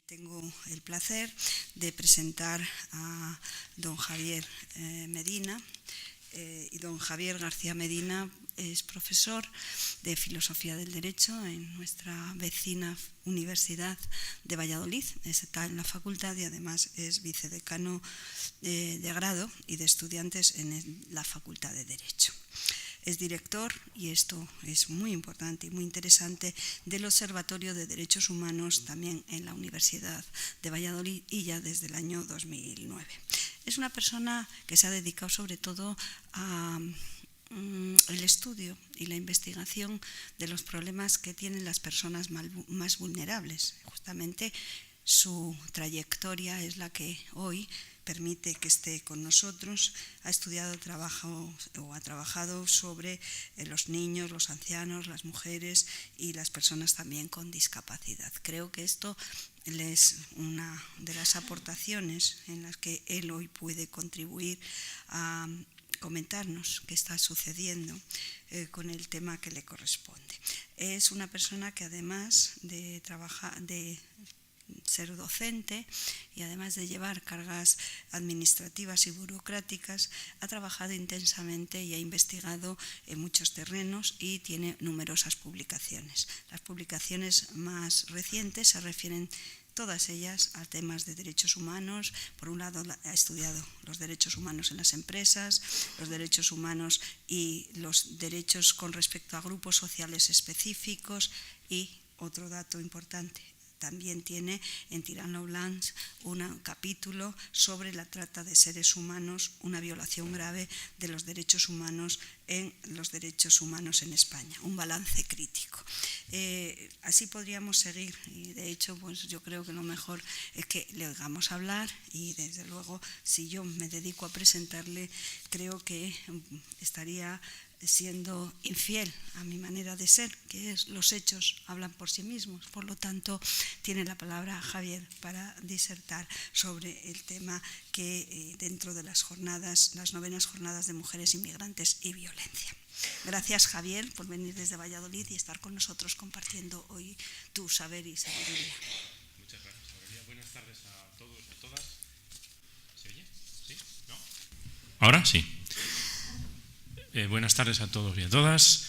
Tengo el placer de presentar a don Javier Medina. Y don Javier García Medina es profesor de Filosofía del Derecho en nuestra vecina Universidad de Valladolid. Está en la facultad y además es vicedecano de grado y de estudiantes en la Facultad de Derecho. Es director, y esto es muy importante y muy interesante, del Observatorio de Derechos Humanos también en la Universidad de Valladolid y ya desde el año 2009. Es una persona que se ha dedicado sobre todo al estudio y la investigación de los problemas que tienen las personas más vulnerables. Justamente su trayectoria es la que hoy permite que esté con nosotros. Ha estudiado ha trabajado sobre los niños, los ancianos, las mujeres y las personas también con discapacidad. Creo que esto es una de las aportaciones en las que él hoy puede contribuir a comentarnos qué está sucediendo con el tema que le corresponde. Es una persona que además de ser docente y además de llevar cargas administrativas y burocráticas, ha trabajado intensamente y ha investigado en muchos terrenos y tiene numerosas publicaciones. Las publicaciones más recientes se refieren todas ellas a temas de derechos humanos. Por un lado, ha estudiado los derechos humanos en las empresas, los derechos humanos y los derechos con respecto a grupos sociales específicos, y otro dato importante, también tiene en Tirano Blanche un capítulo sobre la trata de seres humanos, una violación grave de los derechos humanos en España, un balance crítico. Así podríamos seguir, y de hecho pues yo creo que lo mejor es que le oigamos hablar, y desde luego si yo me dedico a presentarle creo que estaría siendo infiel a mi manera de ser, que es los hechos hablan por sí mismos. Por lo tanto, tiene la palabra Javier para disertar sobre el tema que dentro de las 9ª jornadas de mujeres inmigrantes y violencia. Gracias, Javier, por venir desde Valladolid y estar con nosotros compartiendo hoy tu saber y sabiduría. Muchas gracias, Aurelia. Buenas tardes a todos y a todas. ¿Se oye? ¿Sí? ¿No? ¿Ahora? Sí. Buenas tardes a todos y a todas,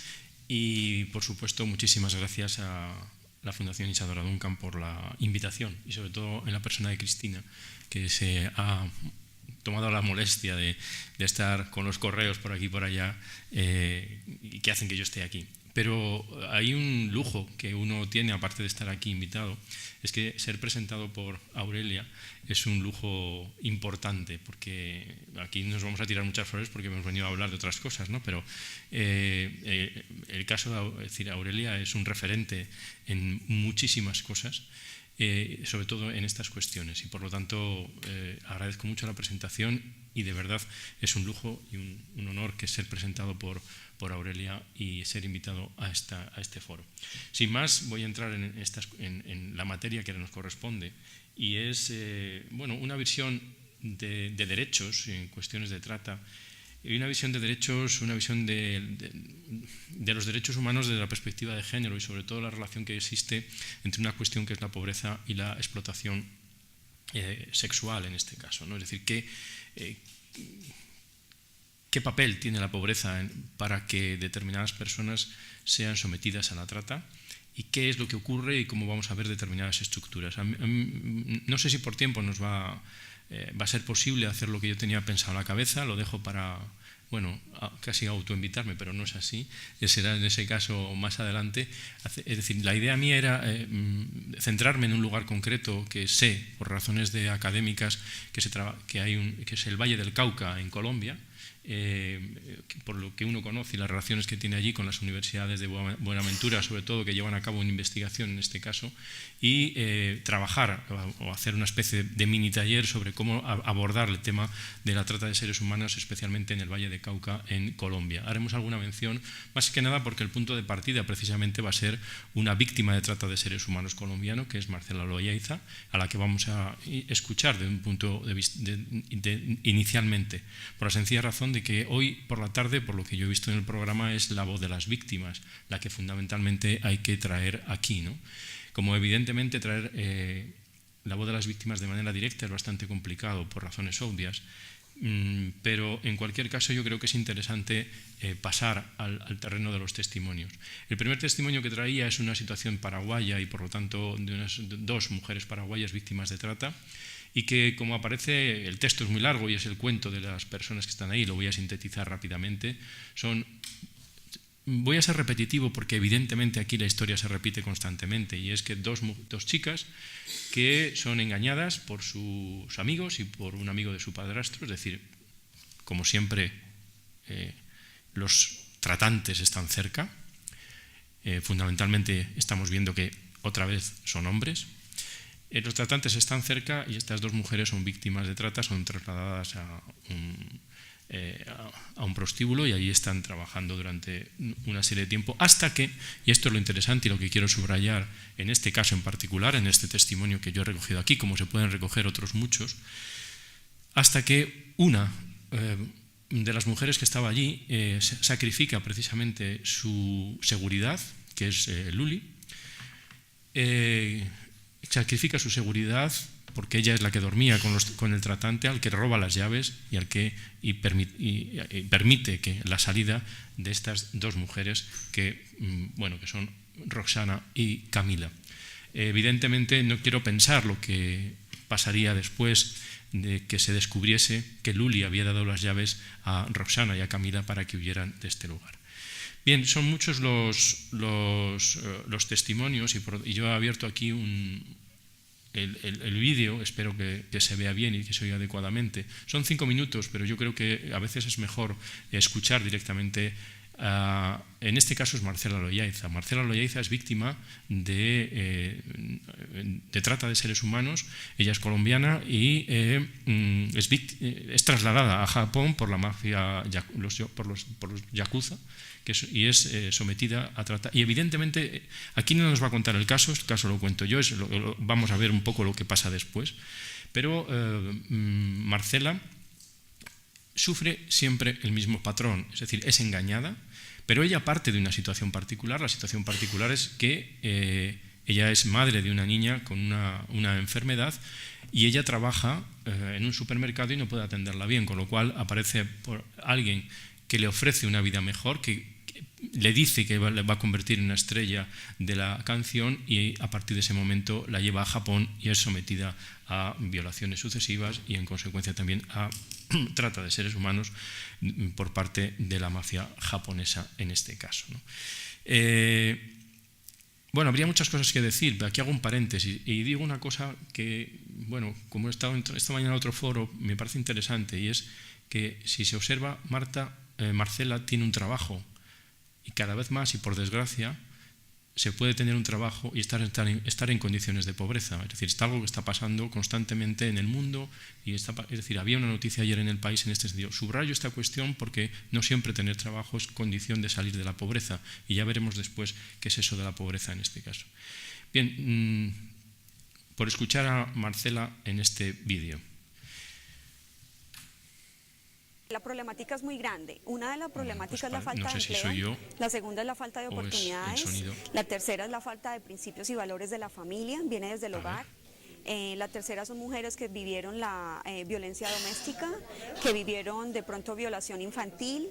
y por supuesto muchísimas gracias a la Fundación Isadora Duncan por la invitación, y sobre todo en la persona de Cristina, que se ha tomado la molestia de estar con los correos por aquí y por allá, y que hacen que yo esté aquí. Pero hay un lujo que uno tiene, aparte de estar aquí invitado, es que ser presentado por Aurelia es un lujo importante, porque aquí nos vamos a tirar muchas flores porque hemos venido a hablar de otras cosas, ¿no? Pero el caso de decir, Aurelia es un referente en muchísimas cosas, sobre todo en estas cuestiones, y por lo tanto agradezco mucho la presentación, y de verdad es un lujo y un honor que ser presentado por Aurelia y ser invitado a este foro. Sin más, voy a entrar en la materia que nos corresponde, y es una visión de derechos en cuestiones de trata, y una visión de derechos, una visión de los derechos humanos desde la perspectiva de género, y sobre todo la relación que existe entre una cuestión que es la pobreza y la explotación sexual en este caso, ¿no? Es decir, ¿qué papel tiene la pobreza para que determinadas personas sean sometidas a la trata? ¿Y qué es lo que ocurre y cómo vamos a ver determinadas estructuras? No sé si por tiempo nos va a ser posible hacer lo que yo tenía pensado en la cabeza. Lo dejo para, casi autoinvitarme, pero no es así. Será en ese caso más adelante. Es decir, la idea mía era centrarme en un lugar concreto que sé, por razones académicas, que es el Valle del Cauca en Colombia, por lo que uno conoce y las relaciones que tiene allí con las universidades de Buenaventura, sobre todo, que llevan a cabo una investigación en este caso, y trabajar o hacer una especie de mini taller sobre cómo abordar el tema de la trata de seres humanos, especialmente en el Valle de Cauca en Colombia. Haremos alguna mención, más que nada porque el punto de partida precisamente va a ser una víctima de trata de seres humanos colombiano, que es Marcela Loaiza, a la que vamos a escuchar de un punto de vista inicialmente, por la sencilla razón de que hoy por la tarde, por lo que yo he visto en el programa, es la voz de las víctimas la que fundamentalmente hay que traer aquí, ¿no? Como evidentemente traer la voz de las víctimas de manera directa es bastante complicado por razones obvias, pero en cualquier caso yo creo que es interesante pasar al terreno de los testimonios. El primer testimonio que traía es una situación paraguaya y por lo tanto de unas dos mujeres paraguayas víctimas de trata, y que, como aparece, el texto es muy largo y es el cuento de las personas que están ahí, lo voy a sintetizar rápidamente. Voy a ser repetitivo porque evidentemente aquí la historia se repite constantemente, y es que dos chicas que son engañadas por sus amigos y por un amigo de su padrastro, es decir, como siempre los tratantes están cerca, fundamentalmente estamos viendo que otra vez son hombres. Los tratantes están cerca y estas dos mujeres son víctimas de trata, son trasladadas a un prostíbulo y allí están trabajando durante una serie de tiempo hasta que, y esto es lo interesante y lo que quiero subrayar en este caso en particular, en este testimonio que yo he recogido aquí, como se pueden recoger otros muchos, hasta que una de las mujeres que estaba allí sacrifica precisamente su seguridad, que es Luli, sacrifica su seguridad porque ella es la que dormía con el tratante, al que roba las llaves y permite que la salida de estas dos mujeres que son Roxana y Camila. Evidentemente no quiero pensar lo que pasaría después de que se descubriese que Luli había dado las llaves a Roxana y a Camila para que huyeran de este lugar. Bien, son muchos los testimonios y yo he abierto aquí el vídeo, espero que se vea bien y que se oiga adecuadamente. Son 5 minutos, pero yo creo que a veces es mejor escuchar directamente. En este caso es Marcela Loaiza. Marcela Loaiza es víctima de trata de seres humanos. Ella es colombiana y es trasladada a Japón por la mafia, por los yakuza, y es sometida a trata. Y evidentemente aquí no nos va a contar el caso lo cuento yo, vamos a ver un poco lo que pasa después. Pero Marcela sufre siempre el mismo patrón, es decir, es engañada, pero ella parte de una situación particular. La situación particular es que ella es madre de una niña con una enfermedad y ella trabaja en un supermercado y no puede atenderla bien, con lo cual aparece por alguien que le ofrece una vida mejor, que le dice que le va a convertir en una estrella de la canción, y a partir de ese momento la lleva a Japón y es sometida a violaciones sucesivas y en consecuencia también a trata de seres humanos por parte de la mafia japonesa en este caso, ¿no? Habría muchas cosas que decir, pero aquí hago un paréntesis y digo una cosa que, como he estado esta mañana en otro foro, me parece interesante, y es que si se observa, Marcela tiene un trabajo, y cada vez más, y por desgracia, se puede tener un trabajo y estar en condiciones de pobreza. Es decir, está algo que está pasando constantemente en el mundo, es decir, había una noticia ayer en El País en este sentido. Subrayo esta cuestión porque no siempre tener trabajo es condición de salir de la pobreza, y ya veremos después qué es eso de la pobreza en este caso. Bien, por escuchar a Marcela en este vídeo. La problemática es muy grande. Una de las problemáticas es la falta de empleo, la segunda es la falta de oportunidades, la tercera es la falta de principios y valores de la familia, viene desde el hogar. La tercera son mujeres que vivieron la violencia doméstica, que vivieron de pronto violación infantil,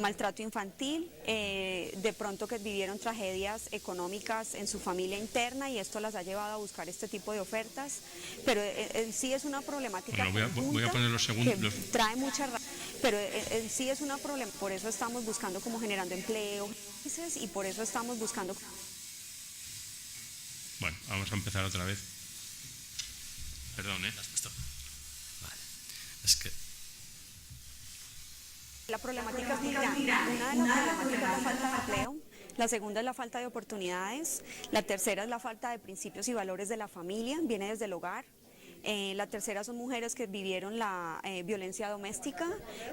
maltrato infantil, de pronto que vivieron tragedias económicas en su familia interna, y esto las ha llevado a buscar este tipo de ofertas. Pero en sí es una problemática voy a poner los segundos, que trae muchas razones, pero en sí es una problemática. Por eso estamos buscando como generando empleo, y por eso estamos buscando... Bueno, vamos a empezar otra vez. Perdón, ¿Lo has puesto? Vale. Es que... La problemática es muy grande. Una de las problemáticas es la falta de empleo, la segunda es la falta de oportunidades, la tercera es la falta de principios y valores de la familia, viene desde el hogar. la tercera son mujeres que vivieron la violencia doméstica,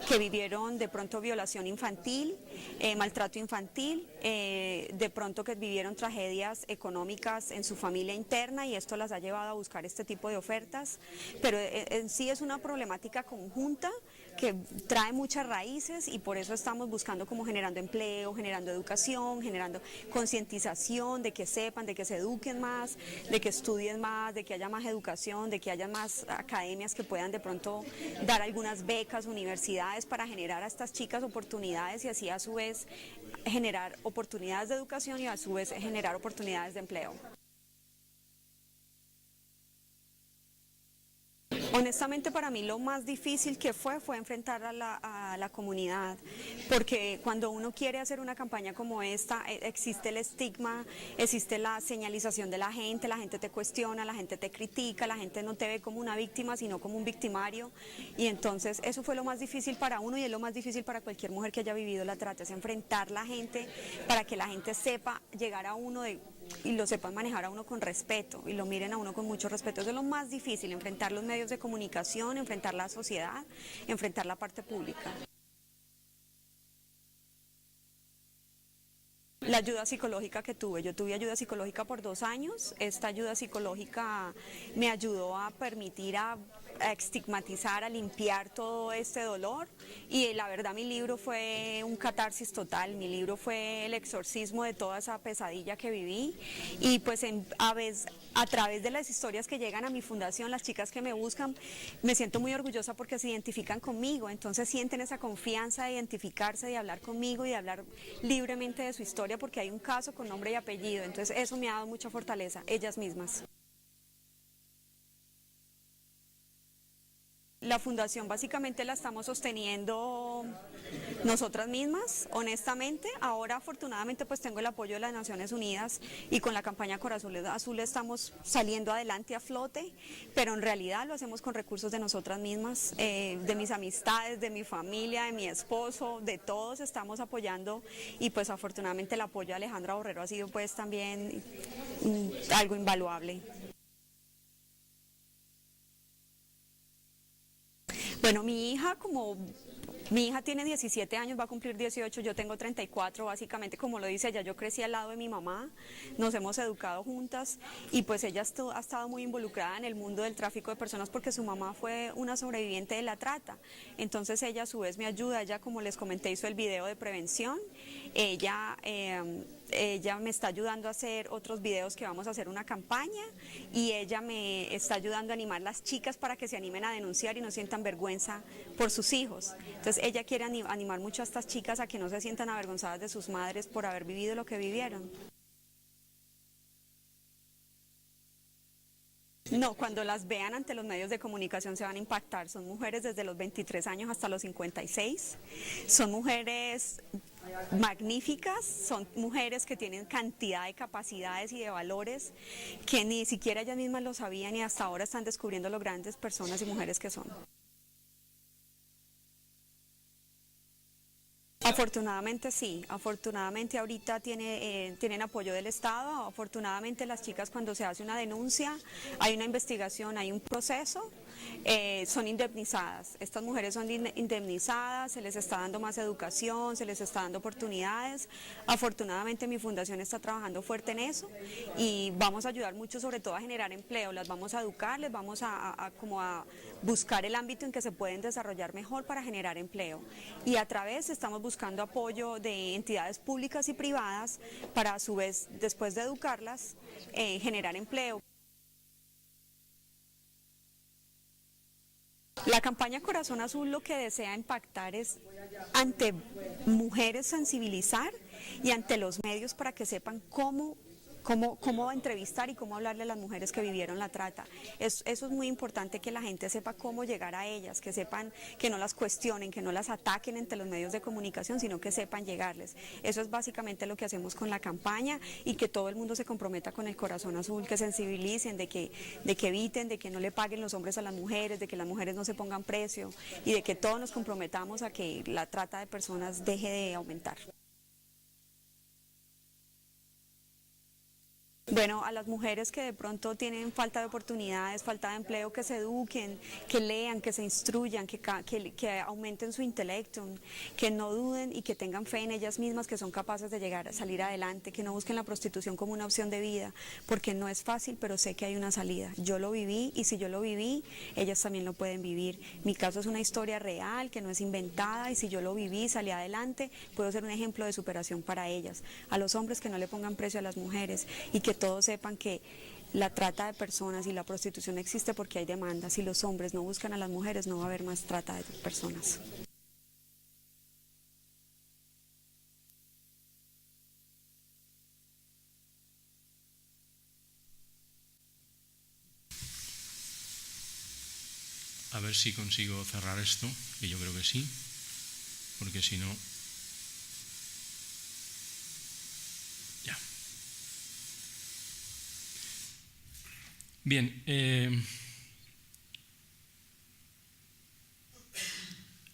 que vivieron de pronto violación infantil, maltrato infantil, de pronto que vivieron tragedias económicas en su familia interna y esto las ha llevado a buscar este tipo de ofertas, pero en sí es una problemática conjunta que trae muchas raíces y por eso estamos buscando como generando empleo, generando educación, generando concientización de que sepan, de que se eduquen más, de que estudien más, de que haya más educación, de que haya más academias que puedan de pronto dar algunas becas, universidades para generar a estas chicas oportunidades y así a su vez generar oportunidades de educación y a su vez generar oportunidades de empleo. Honestamente para mí lo más difícil que fue enfrentar a la comunidad, porque cuando uno quiere hacer una campaña como esta, existe el estigma, existe la señalización de la gente te cuestiona, la gente te critica, la gente no te ve como una víctima, sino como un victimario, y entonces eso fue lo más difícil para uno y es lo más difícil para cualquier mujer que haya vivido la trata, es enfrentar a la gente para que la gente sepa llegar a uno y lo sepan manejar a uno con respeto y lo miren a uno con mucho respeto. Eso es lo más difícil, enfrentar los medios de comunicación, enfrentar la sociedad, enfrentar la parte pública. La ayuda psicológica que tuve, yo tuve ayuda psicológica por 2 años, esta ayuda psicológica me ayudó a permitir a estigmatizar, a limpiar todo este dolor y la verdad mi libro fue un catarsis total, mi libro fue el exorcismo de toda esa pesadilla que viví y pues a través de las historias que llegan a mi fundación, las chicas que me buscan, me siento muy orgullosa porque se identifican conmigo, entonces sienten esa confianza de identificarse, de hablar conmigo y de hablar libremente de su historia porque hay un caso con nombre y apellido, entonces eso me ha dado mucha fortaleza, ellas mismas. La fundación básicamente la estamos sosteniendo nosotras mismas, honestamente. Ahora afortunadamente pues tengo el apoyo de las Naciones Unidas y con la campaña Corazón Azul estamos saliendo adelante a flote, pero en realidad lo hacemos con recursos de nosotras mismas, de mis amistades, de mi familia, de mi esposo, de todos estamos apoyando y pues afortunadamente el apoyo de Alejandra Borrero ha sido pues también algo invaluable. Bueno, mi hija tiene 17 años, va a cumplir 18, yo tengo 34, básicamente como lo dice ella, yo crecí al lado de mi mamá, nos hemos educado juntas y pues ella ha estado muy involucrada en el mundo del tráfico de personas porque su mamá fue una sobreviviente de la trata, entonces ella a su vez me ayuda, ella como les comenté hizo el video de prevención, ella me está ayudando a hacer otros videos que vamos a hacer una campaña y ella me está ayudando a animar a las chicas para que se animen a denunciar y no sientan vergüenza por sus hijos. Entonces ella quiere animar mucho a estas chicas a que no se sientan avergonzadas de sus madres por haber vivido lo que vivieron. No, cuando las vean ante los medios de comunicación se van a impactar. Son mujeres desde los 23 años hasta los 56. Son mujeres magníficas, son mujeres que tienen cantidad de capacidades y de valores que ni siquiera ellas mismas lo sabían y hasta ahora están descubriendo lo grandes personas y mujeres que son. Afortunadamente sí, afortunadamente ahorita tienen apoyo del Estado, afortunadamente las chicas cuando se hace una denuncia, hay una investigación, hay un proceso, son indemnizadas, estas mujeres son indemnizadas, se les está dando más educación, se les está dando oportunidades, afortunadamente mi fundación está trabajando fuerte en eso y vamos a ayudar mucho sobre todo a generar empleo, las vamos a educar, les vamos como a buscar el ámbito en que se pueden desarrollar mejor para generar empleo y a través estamos buscando apoyo de entidades públicas y privadas para a su vez, después de educarlas, generar empleo. La campaña Corazón Azul lo que desea impactar es ante mujeres sensibilizar y ante los medios para que sepan cómo entrevistar y cómo hablarle a las mujeres que vivieron la trata. Eso es muy importante que la gente sepa cómo llegar a ellas, que sepan, que no las cuestionen, que no las ataquen entre los medios de comunicación, sino que sepan llegarles. Eso es básicamente lo que hacemos con la campaña y que todo el mundo se comprometa con el Corazón Azul, que sensibilicen, de que eviten, de que no le paguen los hombres a las mujeres, de que las mujeres no se pongan precio y de que todos nos comprometamos a que la trata de personas deje de aumentar. Bueno, a las mujeres que de pronto tienen falta de oportunidades, falta de empleo, que se eduquen, que lean, que se instruyan, que aumenten su intelecto, que no duden y que tengan fe en ellas mismas, que son capaces de llegar a salir adelante, que no busquen la prostitución como una opción de vida, porque no es fácil, pero sé que hay una salida. Yo lo viví y si yo lo viví, ellas también lo pueden vivir. Mi caso es una historia real, que no es inventada, y si yo lo viví, salí adelante, puedo ser un ejemplo de superación para ellas. A los hombres, que no le pongan precio a las mujeres y que todos sepan que la trata de personas y la prostitución existe porque hay demanda. Si los hombres no buscan a las mujeres, no va a haber más trata de personas. A ver si consigo cerrar esto, que yo creo que sí, porque si no... Ya. Bien,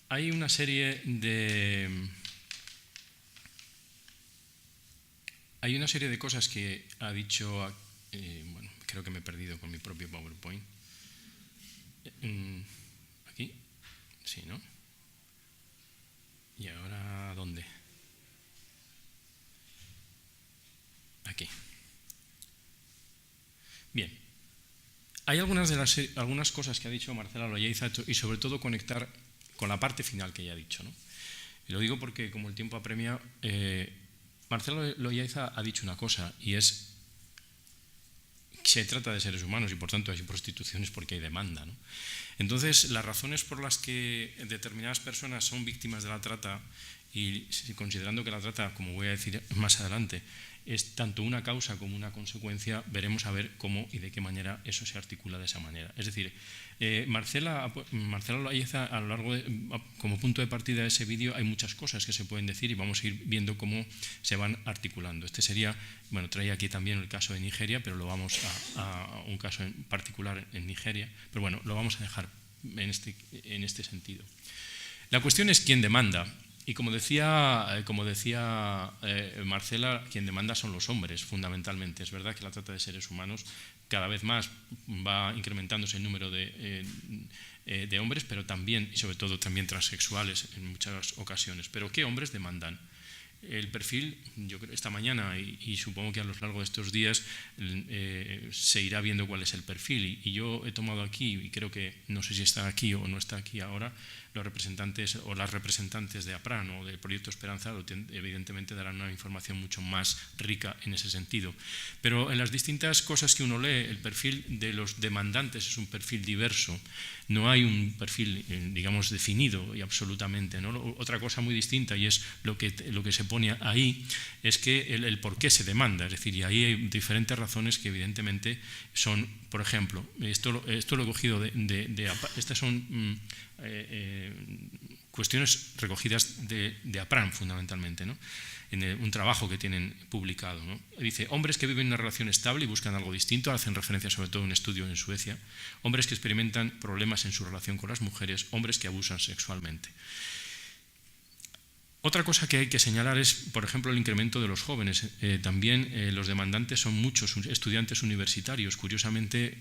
hay una serie de... Hay una serie de cosas que ha dicho... bueno, creo que me he perdido con mi propio PowerPoint. ¿Aquí? Sí, ¿no? ¿Y ahora dónde? Aquí. Bien. Hay algunas cosas que ha dicho Marcela Loayza y sobre todo conectar con la parte final que ella ha dicho, ¿no? Y lo digo porque como el tiempo apremia, Marcela Loayza ha dicho una cosa y es que se trata de seres humanos y por tanto hay prostituciones porque hay demanda, ¿no? Entonces, las razones por las que determinadas personas son víctimas de la trata, y considerando que la trata, como voy a decir más adelante, es tanto una causa como una consecuencia, veremos a ver cómo y de qué manera eso se articula de esa manera. Es decir, Marcela Loayza, a lo largo como punto de partida de ese vídeo, hay muchas cosas que se pueden decir y vamos a ir viendo cómo se van articulando. Este sería, bueno, traía aquí también el caso de Nigeria, pero lo vamos a un caso en particular en Nigeria, pero bueno, lo vamos a dejar en este sentido. La cuestión es quién demanda. Y como decía Marcela, quien demanda son los hombres, fundamentalmente. Es verdad que la trata de seres humanos cada vez más va incrementándose el número de hombres, pero también, y sobre todo también transexuales en muchas ocasiones. Pero ¿qué hombres demandan? El perfil, yo creo, esta mañana y supongo que a lo largo de estos días se irá viendo cuál es el perfil. Y yo he tomado aquí, y creo que no sé si está aquí o no está aquí ahora, los representantes o las representantes de APRAN o del Proyecto Esperanza evidentemente darán una información mucho más rica en ese sentido. Pero en las distintas cosas que uno lee, el perfil de los demandantes es un perfil diverso. No hay un perfil, digamos, definido y absolutamente, ¿no? Otra cosa muy distinta, y es lo que se pone ahí, es que el por qué se demanda. Es decir, y ahí hay diferentes razones que evidentemente son, por ejemplo, esto lo he cogido estas son cuestiones recogidas de APRAN fundamentalmente, ¿no? En un trabajo que tienen publicado, ¿no? Dice, hombres que viven una relación estable y buscan algo distinto, hacen referencia sobre todo a un estudio en Suecia, hombres que experimentan problemas en su relación con las mujeres, hombres que abusan sexualmente. Otra cosa que hay que señalar es, por ejemplo, el incremento de los jóvenes. También los demandantes son muchos estudiantes universitarios. Curiosamente,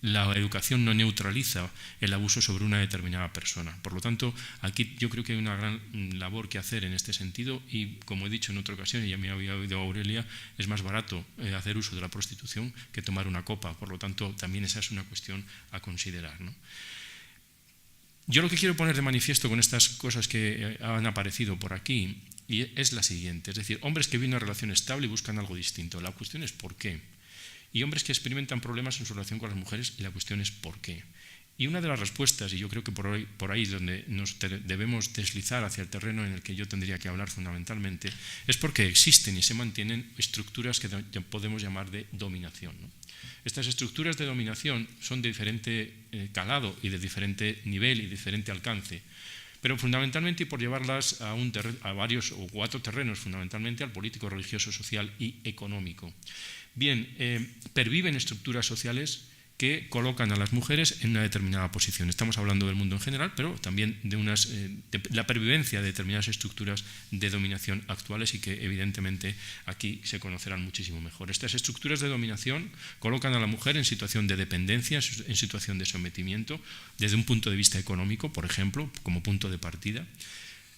la educación no neutraliza el abuso sobre una determinada persona. Por lo tanto, aquí yo creo que hay una gran labor que hacer en este sentido y, como he dicho en otra ocasión, y ya me había oído Aurelia, es más barato hacer uso de la prostitución que tomar una copa. Por lo tanto, también esa es una cuestión a considerar, ¿no? Yo lo que quiero poner de manifiesto con estas cosas que han aparecido por aquí es la siguiente, es decir, hombres que viven una relación estable y buscan algo distinto. La cuestión es ¿por qué? Y hombres que experimentan problemas en su relación con las mujeres y la cuestión es ¿por qué? Y una de las respuestas, y yo creo que por ahí es donde nos debemos deslizar hacia el terreno en el que yo tendría que hablar fundamentalmente, es porque existen y se mantienen estructuras que podemos llamar de dominación, ¿no? Estas estructuras de dominación son de diferente calado y de diferente nivel y diferente alcance, pero fundamentalmente, y por llevarlas a varios o 4 terrenos, fundamentalmente al político, religioso, social y económico. Bien, perviven estructuras sociales que colocan a las mujeres en una determinada posición. Estamos hablando del mundo en general, pero también de la pervivencia de determinadas estructuras de dominación actuales y que evidentemente aquí se conocerán muchísimo mejor. Estas estructuras de dominación colocan a la mujer en situación de dependencia, en situación de sometimiento, desde un punto de vista económico, por ejemplo, como punto de partida.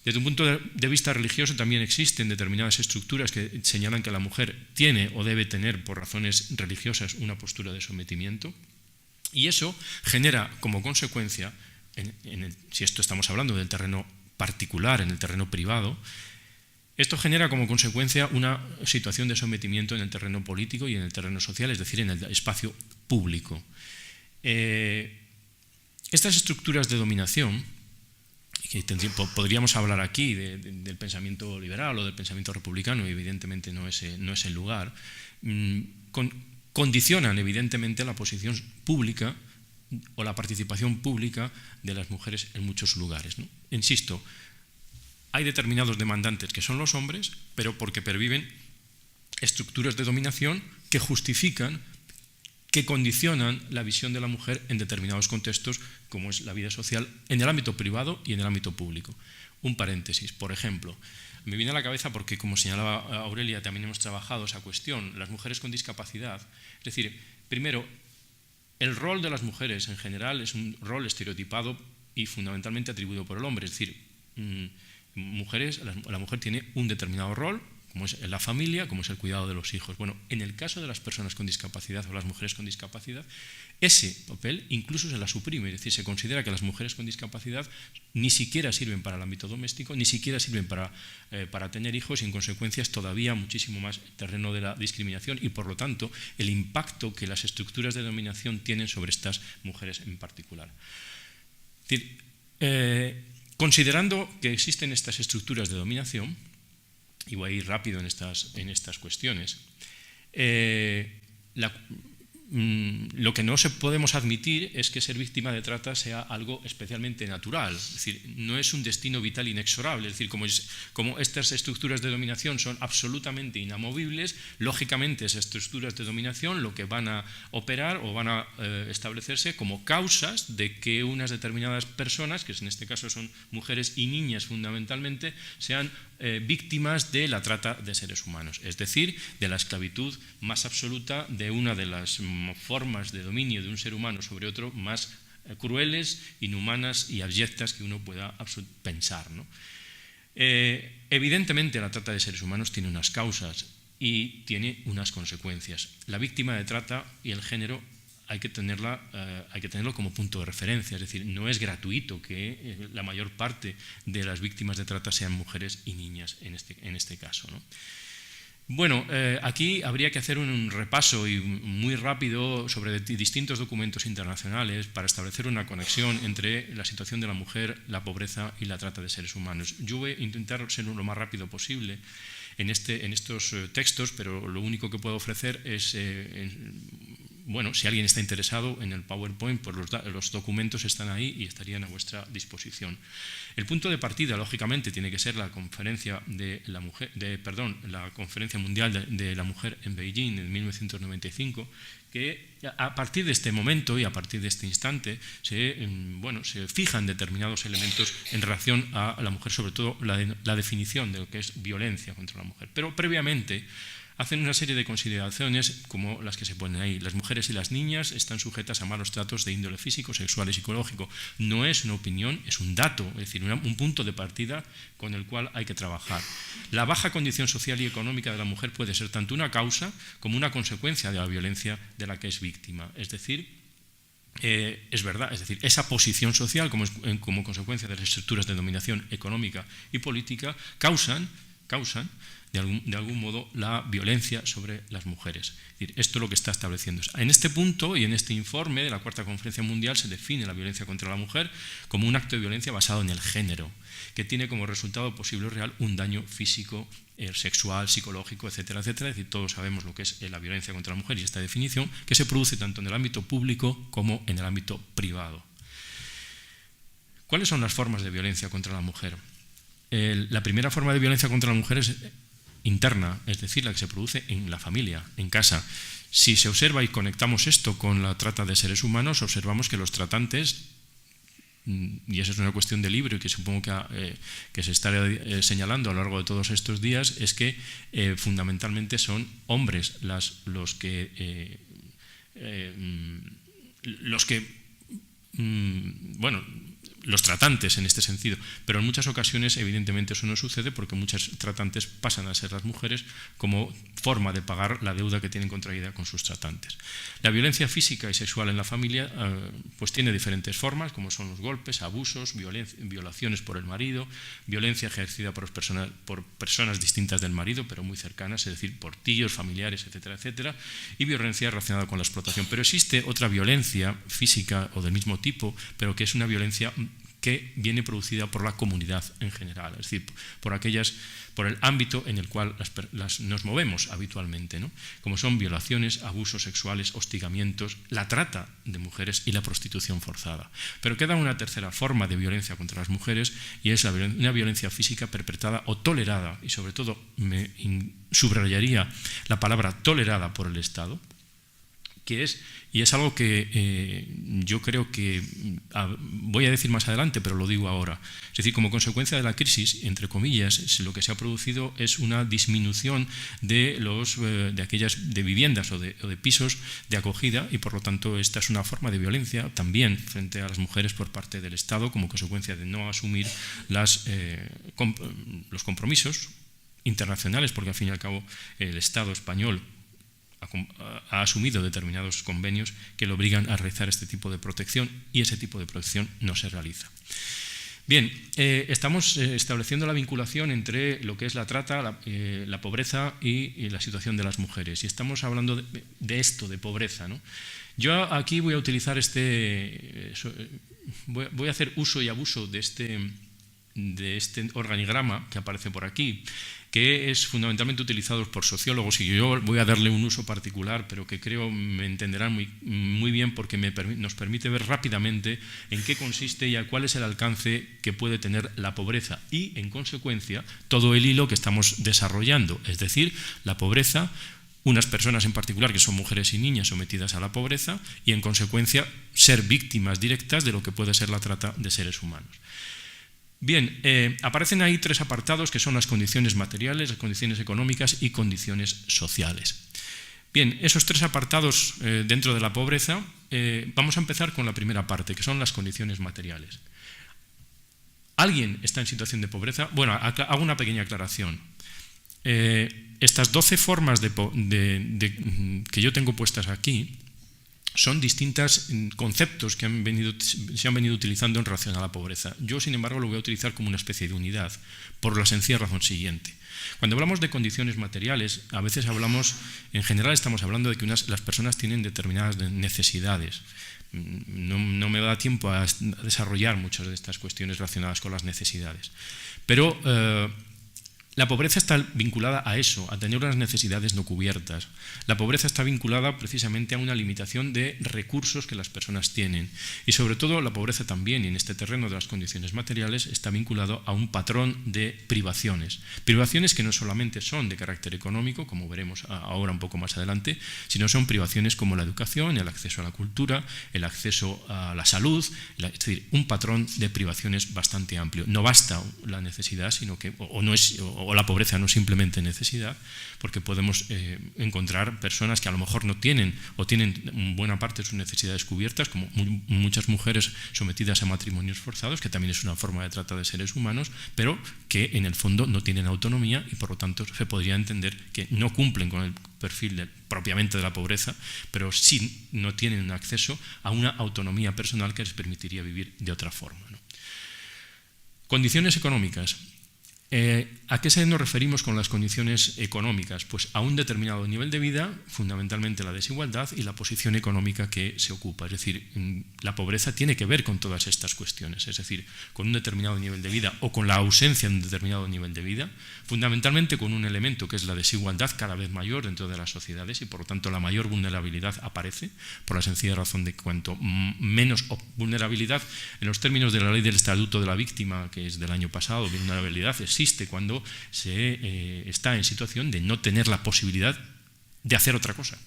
Desde un punto de vista religioso también existen determinadas estructuras que señalan que la mujer tiene o debe tener, por razones religiosas, una postura de sometimiento. Y eso genera como consecuencia, si esto estamos hablando del terreno particular, en el terreno privado, esto genera como consecuencia una situación de sometimiento en el terreno político y en el terreno social, es decir, en el espacio público. Estas estructuras de dominación, que podríamos hablar aquí del pensamiento liberal o del pensamiento republicano, y evidentemente no es el lugar, condicionan evidentemente la posición pública o la participación pública de las mujeres en muchos lugares, ¿no? Insisto, hay determinados demandantes que son los hombres, pero porque perviven estructuras de dominación que justifican, que condicionan la visión de la mujer en determinados contextos, como es la vida social, en el ámbito privado y en el ámbito público. Un paréntesis, por ejemplo, me viene a la cabeza porque, como señalaba Aurelia, también hemos trabajado esa cuestión, las mujeres con discapacidad. Es decir, primero, el rol de las mujeres en general es un rol estereotipado y fundamentalmente atribuido por el hombre. Es decir, la mujer tiene un determinado rol, como es la familia, como es el cuidado de los hijos. Bueno, en el caso de las personas con discapacidad o las mujeres con discapacidad, ese papel incluso se la suprime, es decir, se considera que las mujeres con discapacidad ni siquiera sirven para el ámbito doméstico, ni siquiera sirven para tener hijos, y en consecuencia es todavía muchísimo más el terreno de la discriminación y, por lo tanto, el impacto que las estructuras de dominación tienen sobre estas mujeres en particular. Es decir, considerando que existen estas estructuras de dominación, y voy a ir rápido en estas cuestiones, lo que no podemos admitir es que ser víctima de trata sea algo especialmente natural, es decir, no es un destino vital inexorable, es decir, como estas estructuras de dominación son absolutamente inamovibles, lógicamente esas estructuras de dominación lo que van a operar o van a establecerse como causas de que unas determinadas personas, que en este caso son mujeres y niñas fundamentalmente, sean víctimas de la trata de seres humanos, es decir, de la esclavitud más absoluta, de una de las formas de dominio de un ser humano sobre otro más crueles, inhumanas y abyectas que uno pueda pensar, ¿no? Evidentemente la trata de seres humanos tiene unas causas y tiene unas consecuencias. La víctima de trata y el género hay que tenerlo como punto de referencia, es decir, no es gratuito que la mayor parte de las víctimas de trata sean mujeres y niñas en este caso, ¿no? Bueno, aquí habría que hacer un repaso y muy rápido sobre distintos documentos internacionales para establecer una conexión entre la situación de la mujer, la pobreza y la trata de seres humanos. Yo voy a intentar ser lo más rápido posible en estos textos, pero lo único que puedo ofrecer es, bueno, si alguien está interesado en el PowerPoint, pues los documentos están ahí y estarían a vuestra disposición. El punto de partida, lógicamente, tiene que ser la conferencia la Conferencia Mundial de la Mujer en Beijing en 1995, que a partir de este momento y a partir de este instante se fijan determinados elementos en relación a la mujer, sobre todo la definición de lo que es violencia contra la mujer. Pero previamente hacen una serie de consideraciones como las que se ponen ahí. Las mujeres y las niñas están sujetas a malos tratos de índole físico, sexual y psicológico. No es una opinión, es un dato, es decir, un punto de partida con el cual hay que trabajar. La baja condición social y económica de la mujer puede ser tanto una causa como una consecuencia de la violencia de la que es víctima. Es decir, es verdad, es decir, esa posición social como consecuencia de las estructuras de dominación económica y política causan de algún modo la violencia sobre las mujeres. Es decir, esto es lo que está estableciendo. En este punto y en este informe de la Cuarta Conferencia Mundial se define la violencia contra la mujer como un acto de violencia basado en el género, que tiene como resultado posible o real un daño físico, sexual, psicológico, etcétera, etcétera. Es decir, todos sabemos lo que es la violencia contra la mujer y esta definición, que se produce tanto en el ámbito público como en el ámbito privado. ¿Cuáles son las formas de violencia contra la mujer? La primera forma de violencia contra la mujer es interna, es decir, la que se produce en la familia, en casa. Si se observa y conectamos esto con la trata de seres humanos, observamos que los tratantes, y esa es una cuestión de libro y que supongo que se está señalando a lo largo de todos estos días, es que fundamentalmente son hombres los que los tratantes en este sentido, pero en muchas ocasiones evidentemente eso no sucede porque muchas tratantes pasan a ser las mujeres como forma de pagar la deuda que tienen contraída con sus tratantes. La violencia física y sexual en la familia pues tiene diferentes formas, como son los golpes, abusos, violaciones por el marido, violencia ejercida por personas distintas del marido pero muy cercanas, es decir, por tíos, familiares, etcétera, etcétera, y violencia relacionada con la explotación. Pero existe otra violencia física o del mismo tipo, pero que es una violencia que viene producida por la comunidad en general, es decir, por el ámbito en el cual nos movemos habitualmente, ¿no? Como son violaciones, abusos sexuales, hostigamientos, la trata de mujeres y la prostitución forzada. Pero queda una tercera forma de violencia contra las mujeres y es una violencia física perpetrada o tolerada, y sobre todo me subrayaría la palabra tolerada por el Estado, y es algo que yo creo que voy a decir más adelante, pero lo digo ahora. Es decir, como consecuencia de la crisis, entre comillas, lo que se ha producido es una disminución de viviendas o de pisos de acogida, y por lo tanto esta es una forma de violencia también frente a las mujeres por parte del Estado, como consecuencia de no asumir los compromisos internacionales, porque al fin y al cabo el Estado español ha asumido determinados convenios que le obligan a realizar este tipo de protección, y ese tipo de protección no se realiza. Bien, estamos estableciendo la vinculación entre lo que es la trata, la pobreza y la situación de las mujeres, y estamos hablando de esto, de pobreza, ¿no? Yo aquí voy a utilizar voy a hacer uso y abuso de este organigrama que aparece por aquí, que es fundamentalmente utilizado por sociólogos, y yo voy a darle un uso particular, pero que creo me entenderán muy bien, porque nos permite ver rápidamente en qué consiste y cuál es el alcance que puede tener la pobreza y, en consecuencia, todo el hilo que estamos desarrollando, es decir, la pobreza, unas personas en particular que son mujeres y niñas sometidas a la pobreza y, en consecuencia, ser víctimas directas de lo que puede ser la trata de seres humanos. Bien, aparecen ahí tres apartados que son las condiciones materiales, las condiciones económicas y condiciones sociales. Bien, esos tres apartados dentro de la pobreza, vamos a empezar con la primera parte, que son las condiciones materiales. ¿Alguien está en situación de pobreza? Bueno, hago una pequeña aclaración. Estas 12 formas que yo tengo puestas aquí son distintos conceptos que se han venido utilizando en relación a la pobreza. Yo, sin embargo, lo voy a utilizar como una especie de unidad, por la sencilla razón siguiente. Cuando hablamos de condiciones materiales, a veces en general estamos hablando de que las personas tienen determinadas necesidades. No me da tiempo a desarrollar muchas de estas cuestiones relacionadas con las necesidades. Pero la pobreza está vinculada a eso, a tener unas necesidades no cubiertas. La pobreza está vinculada precisamente a una limitación de recursos que las personas tienen. Y sobre todo la pobreza también, y en este terreno de las condiciones materiales, está vinculado a un patrón de privaciones. Privaciones que no solamente son de carácter económico, como veremos ahora un poco más adelante, sino son privaciones como la educación, el acceso a la cultura, el acceso a la salud, es decir, un patrón de privaciones bastante amplio. No basta la necesidad, sino que o la pobreza no es simplemente necesidad, porque podemos encontrar personas que a lo mejor no tienen o tienen buena parte de sus necesidades cubiertas, como muchas mujeres sometidas a matrimonios forzados, que también es una forma de trata de seres humanos, pero que en el fondo no tienen autonomía y por lo tanto se podría entender que no cumplen con el perfil propiamente de la pobreza, pero sí no tienen acceso a una autonomía personal que les permitiría vivir de otra forma, ¿no? Condiciones económicas. ¿A qué nos referimos con las condiciones económicas? Pues a un determinado nivel de vida, fundamentalmente la desigualdad y la posición económica que se ocupa. Es decir, la pobreza tiene que ver con todas estas cuestiones, es decir, con un determinado nivel de vida o con la ausencia de un determinado nivel de vida, fundamentalmente con un elemento que es la desigualdad cada vez mayor dentro de las sociedades y por lo tanto la mayor vulnerabilidad aparece, por la sencilla razón de que cuanto menos vulnerabilidad, en los términos de la ley del Estatuto de la Víctima, que es del año pasado, vulnerabilidad existe cuando se está en situación de no tener la posibilidad de hacer otra cosa.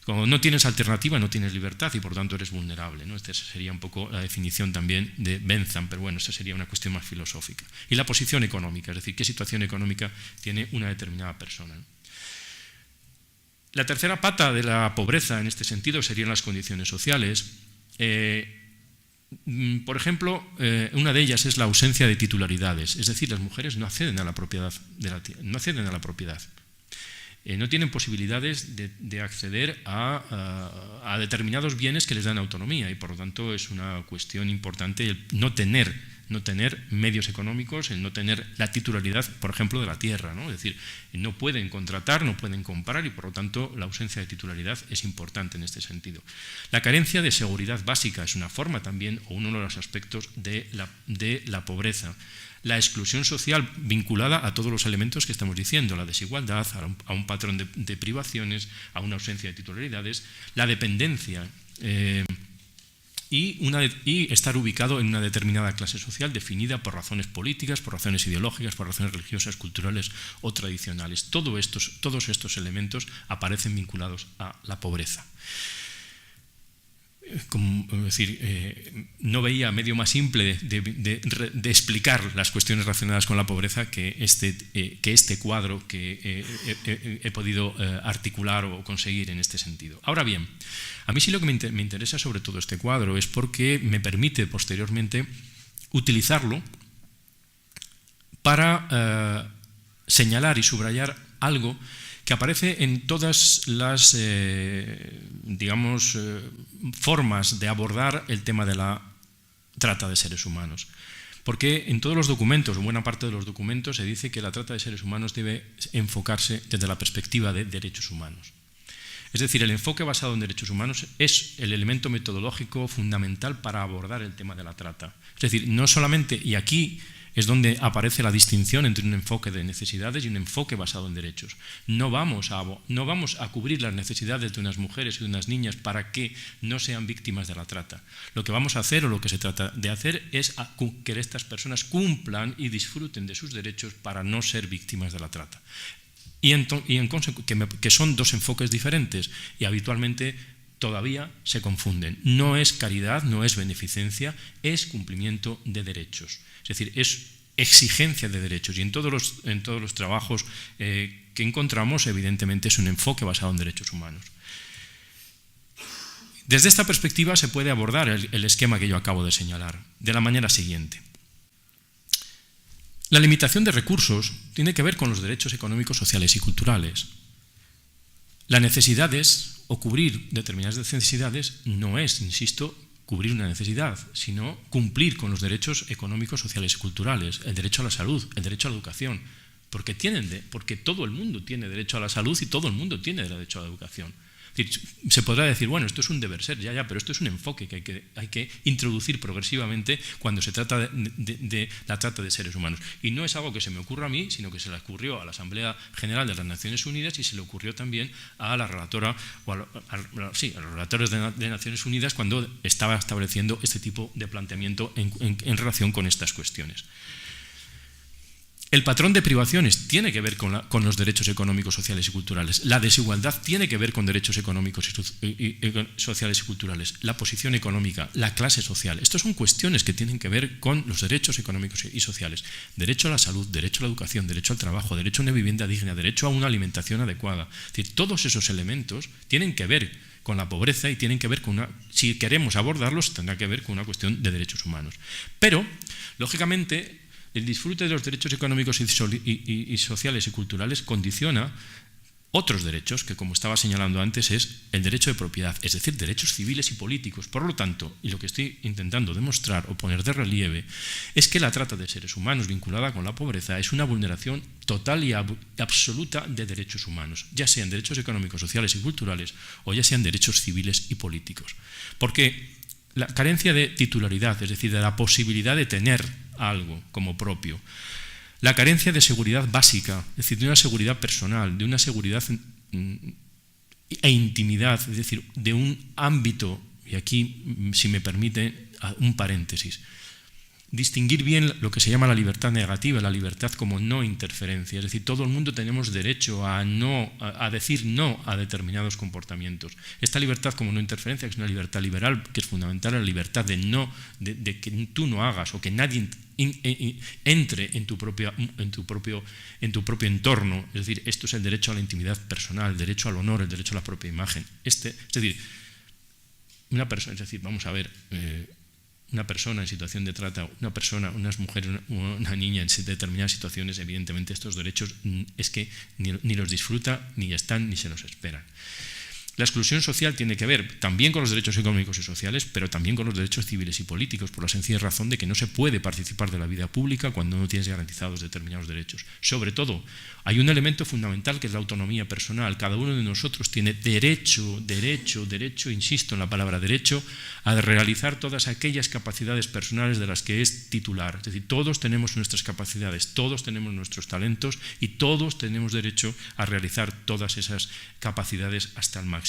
Cuando no tienes alternativa, no tienes libertad y por tanto eres vulnerable, ¿no? Esta sería un poco la definición también de Bentham, pero bueno, esta sería una cuestión más filosófica. Y la posición económica, es decir, qué situación económica tiene una determinada persona, ¿no? La tercera pata de la pobreza en este sentido serían las condiciones sociales. Por ejemplo, una de ellas es la ausencia de titularidades, es decir, las mujeres no acceden a la propiedad no acceden a la propiedad. No tienen posibilidades de acceder a determinados bienes que les dan autonomía y por lo tanto es una cuestión importante el no tener medios económicos, el no tener la titularidad, por ejemplo, de la tierra, ¿no? Es decir, no pueden contratar, no pueden comprar y por lo tanto la ausencia de titularidad es importante en este sentido. La carencia de seguridad básica es una forma también o uno de los aspectos de la pobreza. La exclusión social vinculada a todos los elementos que estamos diciendo, la desigualdad, a un patrón de privaciones, a una ausencia de titularidades, la dependencia y estar ubicado en una determinada clase social definida por razones políticas, por razones ideológicas, por razones religiosas, culturales o tradicionales. Todos estos elementos aparecen vinculados a la pobreza. No veía medio más simple de explicar las cuestiones relacionadas con la pobreza que este cuadro que he podido articular o conseguir en este sentido. Ahora bien, a mí sí lo que me interesa sobre todo este cuadro es porque me permite posteriormente utilizarlo para señalar y subrayar algo que aparece en todas las, formas de abordar el tema de la trata de seres humanos. Porque en todos los documentos, o buena parte de los documentos, se dice que la trata de seres humanos debe enfocarse desde la perspectiva de derechos humanos. Es decir, el enfoque basado en derechos humanos es el elemento metodológico fundamental para abordar el tema de la trata. Es decir, no solamente, y aquí es donde aparece la distinción entre un enfoque de necesidades y un enfoque basado en derechos. No vamos a cubrir las necesidades de unas mujeres y de unas niñas para que no sean víctimas de la trata. Lo que vamos a hacer o lo que se trata de hacer es que estas personas cumplan y disfruten de sus derechos para no ser víctimas de la trata. Que son dos enfoques diferentes y habitualmente todavía se confunden. No es caridad, no es beneficencia, es cumplimiento de derechos. Es decir, es exigencia de derechos y en todos los trabajos que encontramos, evidentemente, es un enfoque basado en derechos humanos. Desde esta perspectiva se puede abordar el esquema que yo acabo de señalar, de la manera siguiente. La limitación de recursos tiene que ver con los derechos económicos, sociales y culturales. Las necesidades o cubrir determinadas necesidades no es, insisto, cubrir una necesidad, sino cumplir con los derechos económicos, sociales y culturales, el derecho a la salud, el derecho a la educación, porque todo el mundo tiene derecho a la salud y todo el mundo tiene derecho a la educación. Se podrá decir, bueno, esto es un deber ser, pero esto es un enfoque que hay que introducir progresivamente cuando se trata de la trata de seres humanos. Y no es algo que se me ocurra a mí, sino que se le ocurrió a la Asamblea General de las Naciones Unidas y se le ocurrió también a la relatora, o a los relatores de Naciones Unidas cuando estaba estableciendo este tipo de planteamiento en relación con estas cuestiones. El patrón de privaciones tiene que ver con los derechos económicos, sociales y culturales. La desigualdad tiene que ver con derechos económicos sociales y culturales. La posición económica, la clase social. Estas son cuestiones que tienen que ver con los derechos económicos y sociales. Derecho a la salud, derecho a la educación, derecho al trabajo, derecho a una vivienda digna, derecho a una alimentación adecuada. Es decir, todos esos elementos tienen que ver con la pobreza y tienen que ver con si queremos abordarlos, tendrá que ver con una cuestión de derechos humanos. Pero, lógicamente, el disfrute de los derechos económicos y sociales y culturales condiciona otros derechos, que como estaba señalando antes es el derecho de propiedad, es decir, derechos civiles y políticos. Por lo tanto, y lo que estoy intentando demostrar o poner de relieve, es que la trata de seres humanos vinculada con la pobreza es una vulneración total y absoluta de derechos humanos, ya sean derechos económicos, sociales y culturales o ya sean derechos civiles y políticos. Porque la carencia de titularidad, es decir, de la posibilidad de tener algo como propio, la carencia de seguridad básica, es decir, de una seguridad personal, de una seguridad e intimidad, es decir, de un ámbito, y aquí, si me permite, un paréntesis, distinguir bien lo que se llama la libertad negativa, la libertad como no interferencia. Es decir, todo el mundo tenemos derecho a decir no a determinados comportamientos. Esta libertad como no interferencia, que es una libertad liberal, que es fundamental, la libertad de que tú no hagas o que nadie entre en tu propio entorno. Es decir, esto es el derecho a la intimidad personal, el derecho al honor, el derecho a la propia imagen. Es decir, vamos a ver, una persona en situación de trata, unas mujeres, una niña en determinadas situaciones, evidentemente estos derechos es que ni los disfruta, ni están, ni se los esperan. La exclusión social tiene que ver también con los derechos económicos y sociales, pero también con los derechos civiles y políticos, por la sencilla razón de que no se puede participar de la vida pública cuando no tienes garantizados determinados derechos. Sobre todo, hay un elemento fundamental que es la autonomía personal. Cada uno de nosotros tiene derecho, insisto en la palabra derecho, a realizar todas aquellas capacidades personales de las que es titular. Es decir, todos tenemos nuestras capacidades, todos tenemos nuestros talentos y todos tenemos derecho a realizar todas esas capacidades hasta el máximo.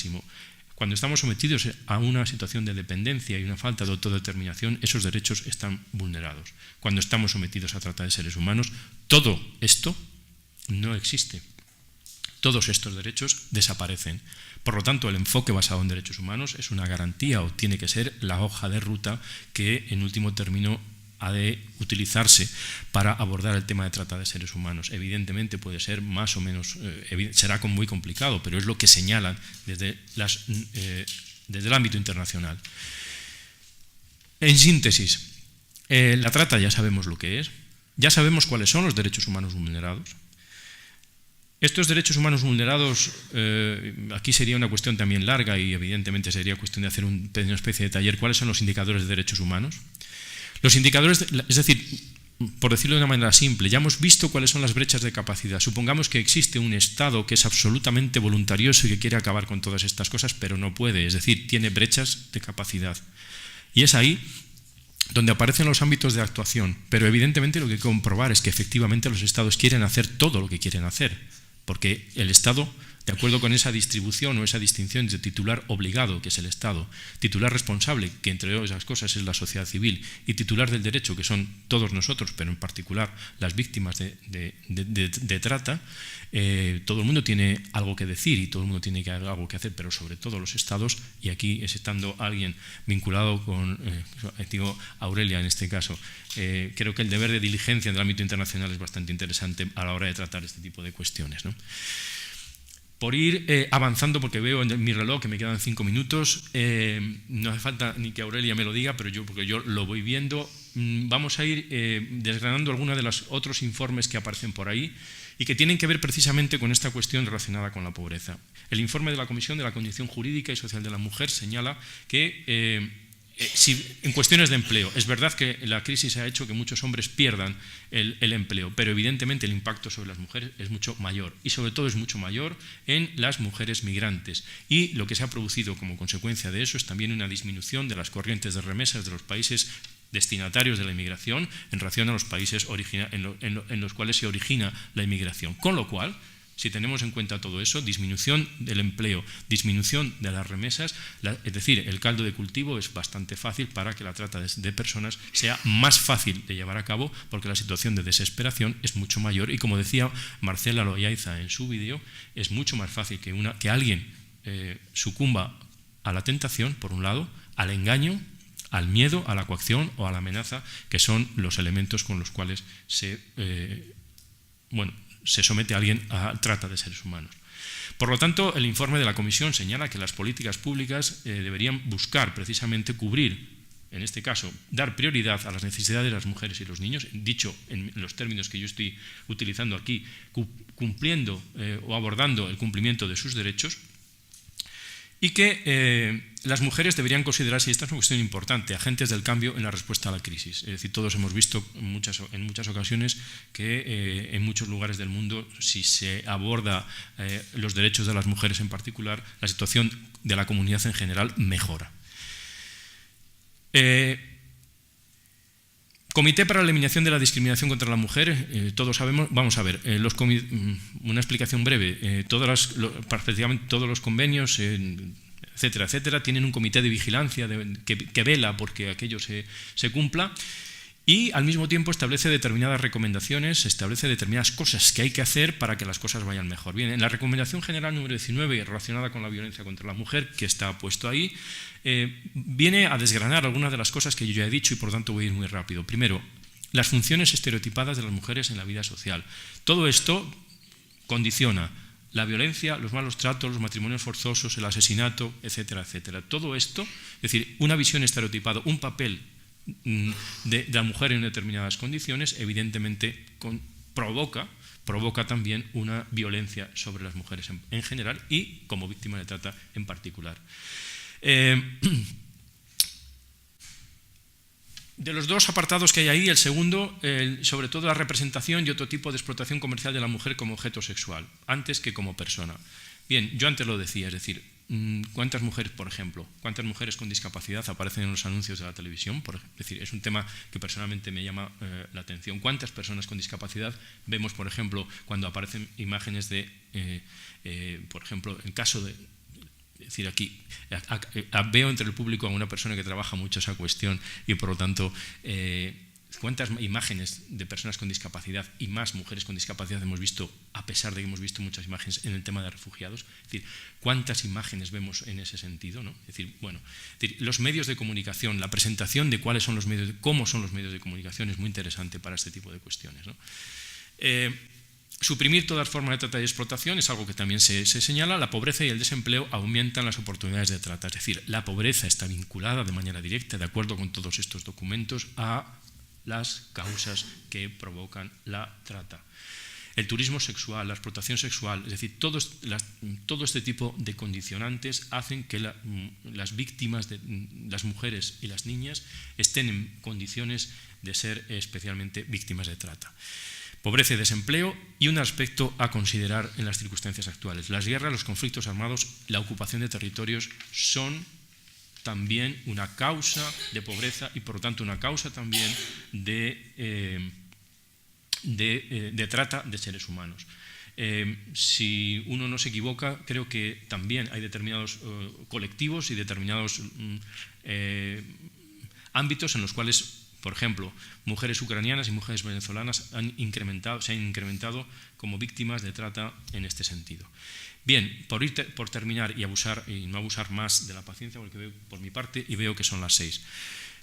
Cuando estamos sometidos a una situación de dependencia y una falta de autodeterminación, esos derechos están vulnerados. Cuando estamos sometidos a trata de seres humanos, todo esto no existe. Todos estos derechos desaparecen. Por lo tanto, el enfoque basado en derechos humanos es una garantía o tiene que ser la hoja de ruta que, en último término, ha de utilizarse para abordar el tema de trata de seres humanos. Evidentemente puede ser más o menos, será muy complicado, pero es lo que señalan desde el ámbito internacional. En síntesis, la trata ya sabemos lo que es, ya sabemos cuáles son los derechos humanos vulnerados. Estos derechos humanos vulnerados, aquí sería una cuestión también larga y evidentemente sería cuestión de hacer una especie de taller. ¿Cuáles son los indicadores de derechos humanos? Los indicadores, es decir, por decirlo de una manera simple, ya hemos visto cuáles son las brechas de capacidad. Supongamos que existe un Estado que es absolutamente voluntarioso y que quiere acabar con todas estas cosas, pero no puede, es decir, tiene brechas de capacidad. Y es ahí donde aparecen los ámbitos de actuación, pero evidentemente lo que hay que comprobar es que efectivamente los Estados quieren hacer todo lo que quieren hacer, porque el Estado, de acuerdo con esa distribución o esa distinción de titular obligado, que es el Estado, titular responsable, que entre otras cosas es la sociedad civil, y titular del derecho, que son todos nosotros, pero en particular las víctimas de trata, todo el mundo tiene algo que decir y todo el mundo tiene algo que hacer, pero sobre todo los Estados, y aquí es estando alguien vinculado con, digo Aurelia en este caso, creo que el deber de diligencia en el ámbito internacional es bastante interesante a la hora de tratar este tipo de cuestiones, ¿no? Por ir avanzando, porque veo en mi reloj que me quedan 5 minutos, no hace falta ni que Aurelia me lo diga, pero porque yo lo voy viendo, vamos a ir desgranando algunos de los otros informes que aparecen por ahí y que tienen que ver precisamente con esta cuestión relacionada con la pobreza. El informe de la Comisión de la Condición Jurídica y Social de la Mujer señala que en cuestiones de empleo, es verdad que la crisis ha hecho que muchos hombres pierdan el empleo, pero evidentemente el impacto sobre las mujeres es mucho mayor y sobre todo es mucho mayor en las mujeres migrantes, y lo que se ha producido como consecuencia de eso es también una disminución de las corrientes de remesas de los países destinatarios de la inmigración en relación a los países en los cuales se origina la inmigración, con lo cual, si tenemos en cuenta todo eso, disminución del empleo, disminución de las remesas, es decir, el caldo de cultivo es bastante fácil para que la trata de personas sea más fácil de llevar a cabo, porque la situación de desesperación es mucho mayor y, como decía Marcela Loaiza en su vídeo, es mucho más fácil que alguien sucumba a la tentación, por un lado, al engaño, al miedo, a la coacción o a la amenaza, que son los elementos con los cuales se somete a alguien a trata de seres humanos. Por lo tanto, el informe de la Comisión señala que las políticas públicas deberían buscar precisamente cubrir, en este caso, dar prioridad a las necesidades de las mujeres y los niños, dicho en los términos que yo estoy utilizando aquí, cumpliendo o abordando el cumplimiento de sus derechos, y que las mujeres deberían considerarse, y esta es una cuestión importante, agentes del cambio en la respuesta a la crisis. Es decir, todos hemos visto en muchas ocasiones que en muchos lugares del mundo, si se aborda los derechos de las mujeres en particular, la situación de la comunidad en general mejora. Comité para la Eliminación de la Discriminación contra la Mujer, todos sabemos, vamos a ver, una explicación breve, prácticamente todos los convenios, etcétera, etcétera, tienen un comité de vigilancia que vela porque aquello se cumpla, y al mismo tiempo establece determinadas recomendaciones, establece determinadas cosas que hay que hacer para que las cosas vayan mejor. Bien, en la recomendación general número 19, relacionada con la violencia contra la mujer, que está puesto ahí, viene a desgranar algunas de las cosas que yo ya he dicho y por tanto voy a ir muy rápido. Primero, las funciones estereotipadas de las mujeres en la vida social. Todo esto condiciona la violencia, los malos tratos, los matrimonios forzosos, el asesinato, etcétera, etcétera. Todo esto, es decir, una visión estereotipada, un papel de la mujer en determinadas condiciones, evidentemente provoca también una violencia sobre las mujeres en general y como víctima de trata en particular. De los dos apartados que hay ahí, el segundo, sobre todo la representación y otro tipo de explotación comercial de la mujer como objeto sexual, antes que como persona. Bien, yo antes lo decía, es decir, ¿cuántas mujeres, por ejemplo, cuántas mujeres con discapacidad aparecen en los anuncios de la televisión? Es decir, es un tema que personalmente me llama la atención. ¿Cuántas personas con discapacidad vemos, por ejemplo, cuando aparecen imágenes de, por ejemplo, en caso de... Es decir, aquí veo entre el público a una persona que trabaja mucho esa cuestión y por lo tanto, ¿cuántas imágenes de personas con discapacidad y más mujeres con discapacidad hemos visto, a pesar de que hemos visto muchas imágenes en el tema de refugiados? Es decir, ¿cuántas imágenes vemos en ese sentido, ¿no? Es decir, bueno, los medios de comunicación, la presentación de cuáles son los medios, cómo son los medios de comunicación es muy interesante para este tipo de cuestiones, ¿no? Suprimir todas formas de trata y explotación es algo que también se señala. La pobreza y el desempleo aumentan las oportunidades de trata. Es decir, la pobreza está vinculada de manera directa, de acuerdo con todos estos documentos, a las causas que provocan la trata. El turismo sexual, la explotación sexual, es decir, todo este tipo de condicionantes hacen que las víctimas, las mujeres y las niñas, estén en condiciones de ser especialmente víctimas de trata. Pobreza y desempleo, y un aspecto a considerar en las circunstancias actuales. Las guerras, los conflictos armados, la ocupación de territorios son también una causa de pobreza y por lo tanto una causa también de trata de seres humanos. Si uno no se equivoca, creo que también hay determinados colectivos y determinados ámbitos en los cuales, por ejemplo, mujeres ucranianas y mujeres venezolanas se han incrementado como víctimas de trata en este sentido. Bien, por terminar y no abusar más de la paciencia, porque veo por mi parte y veo que son las 6.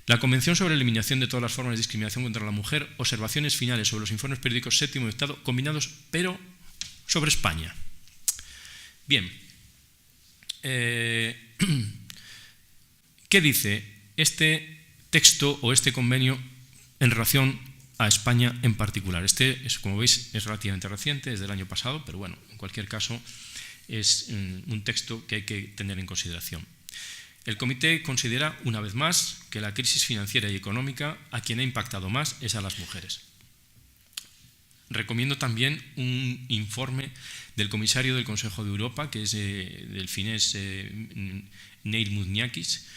La Convención sobre la Eliminación de todas las formas de discriminación contra la mujer, observaciones finales sobre los informes periódicos séptimo y octavo, combinados, pero sobre España. Bien, ¿qué dice este texto o este convenio en relación a España en particular? Como veis, es relativamente reciente, es del año pasado, pero bueno, en cualquier caso es un texto que hay que tener en consideración. El comité considera, una vez más, que la crisis financiera y económica a quien ha impactado más es a las mujeres. Recomiendo también un informe del comisario del Consejo de Europa, que es del finés Neil Mudniakis,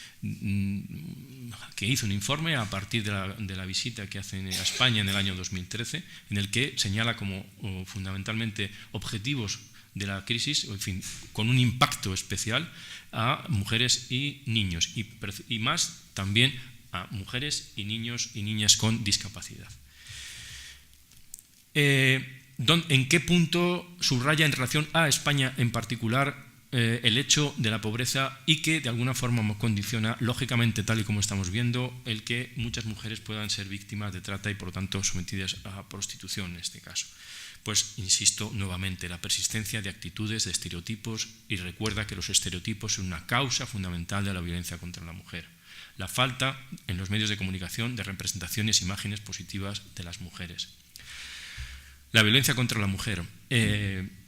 que hizo un informe a partir de la visita que hacen a España en el año 2013, en el que señala como fundamentalmente objetivos de la crisis, en fin, con un impacto especial a mujeres y niños, y más también a mujeres y niños y niñas con discapacidad. ¿En qué punto subraya en relación a España en particular el hecho de la pobreza y que de alguna forma condiciona, lógicamente, tal y como estamos viendo, el que muchas mujeres puedan ser víctimas de trata y por lo tanto sometidas a prostitución en este caso? Pues insisto nuevamente, la persistencia de actitudes, de estereotipos, y recuerda que los estereotipos son una causa fundamental de la violencia contra la mujer. La falta en los medios de comunicación de representaciones, imágenes positivas de las mujeres. La violencia contra la mujer.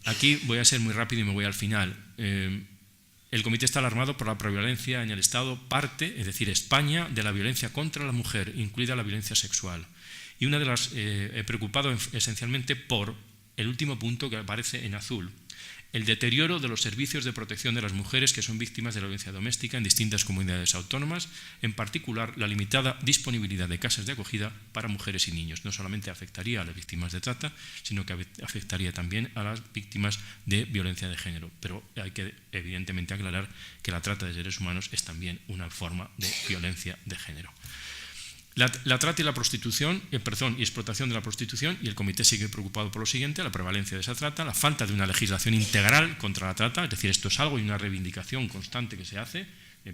Aquí voy a ser muy rápido y me voy al final. El comité está alarmado por la prevalencia en el Estado parte, es decir, España, de la violencia contra la mujer, incluida la violencia sexual. Y una de las preocupado esencialmente por el último punto que aparece en azul, el deterioro de los servicios de protección de las mujeres que son víctimas de la violencia doméstica en distintas comunidades autónomas, en particular la limitada disponibilidad de casas de acogida para mujeres y niños. No solamente afectaría a las víctimas de trata, sino que afectaría también a las víctimas de violencia de género. Pero hay que evidentemente aclarar que la trata de seres humanos es también una forma de violencia de género. La trata y la prostitución, y explotación de la prostitución, y el comité sigue preocupado por lo siguiente: la prevalencia de esa trata, la falta de una legislación integral contra la trata, es decir, esto es algo y una reivindicación constante que se hace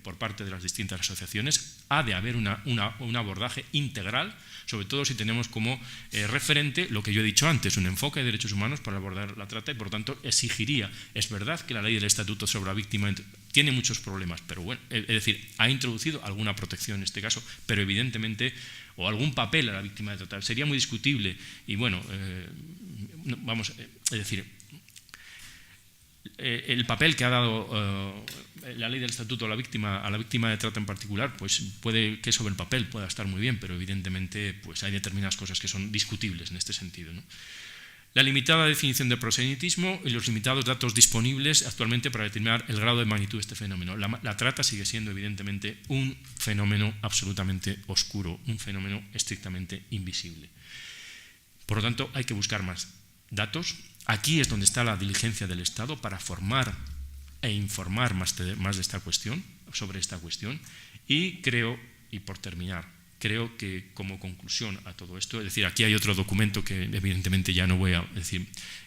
por parte de las distintas asociaciones. Ha de haber un abordaje integral, sobre todo si tenemos como referente lo que yo he dicho antes, un enfoque de derechos humanos para abordar la trata, y por tanto exigiría, es verdad que la ley del Estatuto sobre la Víctima tiene muchos problemas, pero bueno, es decir, ha introducido alguna protección en este caso, pero evidentemente, o algún papel a la víctima de trata, sería muy discutible, y bueno, es decir, el papel que ha dado la ley del Estatuto a la víctima de trata en particular, pues puede que sobre el papel pueda estar muy bien, pero evidentemente pues hay determinadas cosas que son discutibles en este sentido, ¿no? La limitada definición de proselitismo y los limitados datos disponibles actualmente para determinar el grado de magnitud de este fenómeno. La trata sigue siendo evidentemente un fenómeno absolutamente oscuro, un fenómeno estrictamente invisible. Por lo tanto, hay que buscar más datos. Aquí es donde está la diligencia del Estado para formar e informar más de esta cuestión, sobre esta cuestión. Y creo, y por terminar, creo que como conclusión a todo esto, es decir, aquí hay otro documento que evidentemente ya no voy a decir,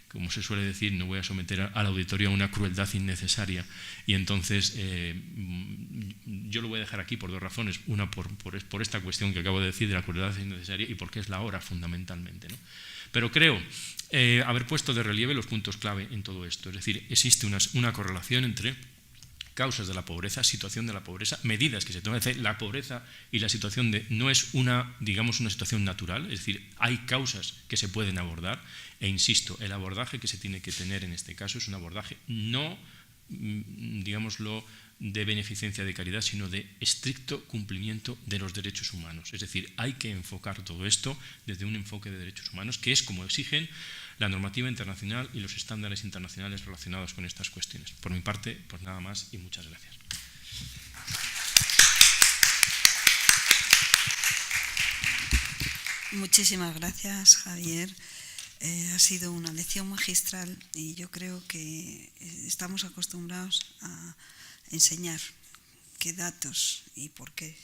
como se suele decir, no voy a someter al auditorio a una crueldad innecesaria, y entonces yo lo voy a dejar aquí por dos razones: una por esta cuestión que acabo de decir de la crueldad innecesaria, y porque es la hora fundamentalmente, ¿no? Pero creo haber puesto de relieve los puntos clave en todo esto, es decir, existe una correlación entre causas de la pobreza, situación de la pobreza, medidas que se toman. Es decir, la pobreza y la situación no es una situación natural, es decir, hay causas que se pueden abordar, e insisto, el abordaje que se tiene que tener en este caso es un abordaje no, digámoslo, de beneficencia de caridad, sino de estricto cumplimiento de los derechos humanos. Es decir, hay que enfocar todo esto desde un enfoque de derechos humanos, que es como exigen la normativa internacional y los estándares internacionales relacionados con estas cuestiones. Por mi parte, pues nada más y muchas gracias. Muchísimas gracias, Javier. Ha sido una lección magistral, y yo creo que estamos acostumbrados a enseñar qué datos y por qué,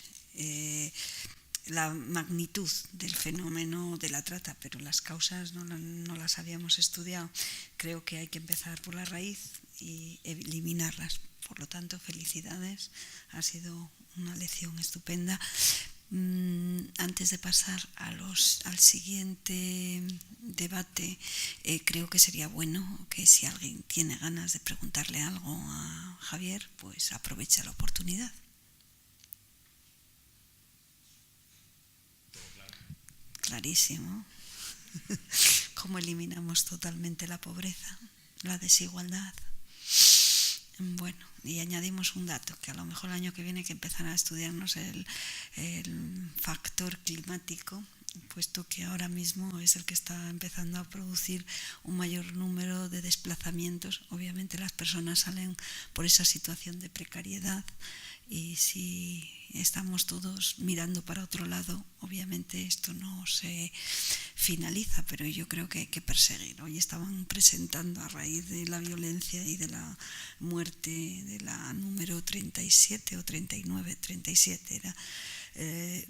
la magnitud del fenómeno de la trata, pero las causas no las habíamos estudiado. Creo que hay que empezar por la raíz y eliminarlas. Por lo tanto, felicidades, ha sido una lección estupenda. Antes de pasar al siguiente debate, creo que sería bueno que si alguien tiene ganas de preguntarle algo a Javier, pues aproveche la oportunidad. Clarísimo. ¿Cómo eliminamos totalmente la pobreza, la desigualdad? Bueno, y añadimos un dato, que a lo mejor el año que viene hay que empezar a estudiarnos el factor climático, puesto que ahora mismo es el que está empezando a producir un mayor número de desplazamientos. Obviamente las personas salen por esa situación de precariedad, y si estamos todos mirando para otro lado, obviamente esto no se finaliza, pero yo creo que hay que perseguir. Hoy estaban presentando, a raíz de la violencia y de la muerte de la número 37 o 39, 37 era,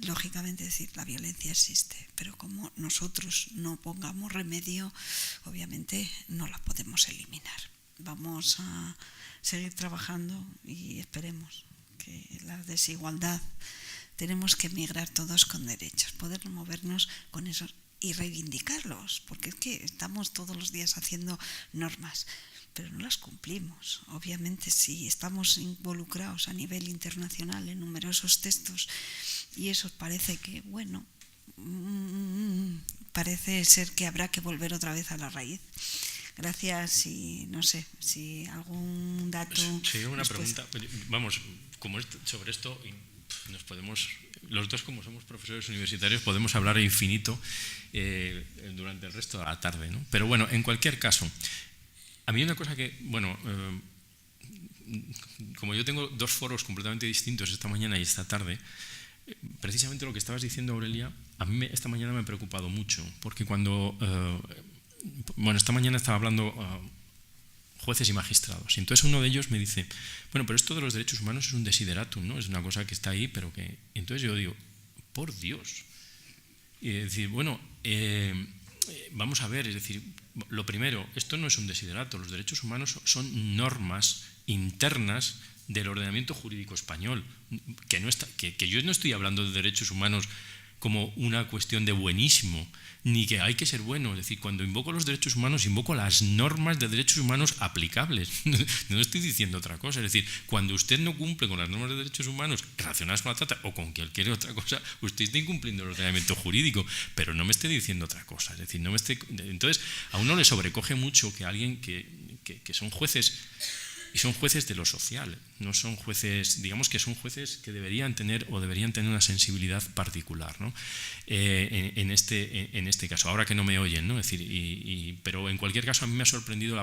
lógicamente decir, la violencia existe, pero como nosotros no pongamos remedio, obviamente no la podemos eliminar. Vamos a seguir trabajando y esperemos que la desigualdad, tenemos que migrar todos con derechos, poder movernos con esos y reivindicarlos, porque es que estamos todos los días haciendo normas, pero no las cumplimos. Obviamente, si estamos involucrados a nivel internacional en numerosos textos, y eso parece que, bueno, parece ser que habrá que volver otra vez a la raíz. Gracias, y no sé si algún dato. Sí, una pregunta. Vamos, como sobre esto nos podemos, los dos como somos profesores universitarios, podemos hablar infinito durante el resto de la tarde, ¿no? Pero bueno, en cualquier caso, a mí una cosa que, bueno, como yo tengo dos foros completamente distintos esta mañana y esta tarde, precisamente lo que estabas diciendo, Aurelia, a mí esta mañana me ha preocupado mucho, porque cuando, bueno, esta mañana estaba hablando jueces y magistrados, y entonces uno de ellos me dice, bueno, pero esto de los derechos humanos es un desideratum, ¿no? Es una cosa que está ahí, pero que... Entonces yo digo, por Dios, y decir, bueno, vamos a ver, es decir, lo primero, esto no es un desiderato, los derechos humanos son normas internas del ordenamiento jurídico español, que yo no estoy hablando de derechos humanos como una cuestión de buenísimo, ni que hay que ser bueno. Es decir, cuando invoco los derechos humanos, invoco las normas de derechos humanos aplicables. No estoy diciendo otra cosa. Es decir, cuando usted no cumple con las normas de derechos humanos relacionadas con la trata o con cualquier otra cosa, usted está incumpliendo el ordenamiento jurídico, pero no me esté diciendo otra cosa. Es decir, entonces, a uno le sobrecoge mucho que alguien que son jueces, y son jueces de lo social, no son jueces, digamos que son jueces que deberían tener una sensibilidad particular, ¿no? En este caso, ahora que no me oyen, ¿no? Es decir, pero en cualquier caso a mí me ha sorprendido,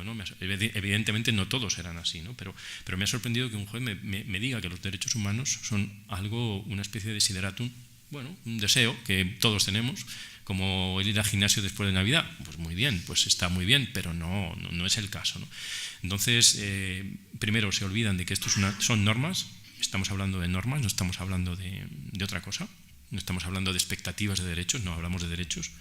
¿no? Evidentemente no todos eran así, ¿no? Pero me ha sorprendido que un juez me diga que los derechos humanos son algo, una especie de desideratum, bueno, un deseo que todos tenemos, como el ir al gimnasio después de Navidad. Pues muy bien, pues está muy bien, pero no es el caso, ¿no? Entonces, primero se olvidan de que esto son normas, estamos hablando de normas, no estamos hablando de otra cosa, no estamos hablando de expectativas de derechos, no hablamos de derechos,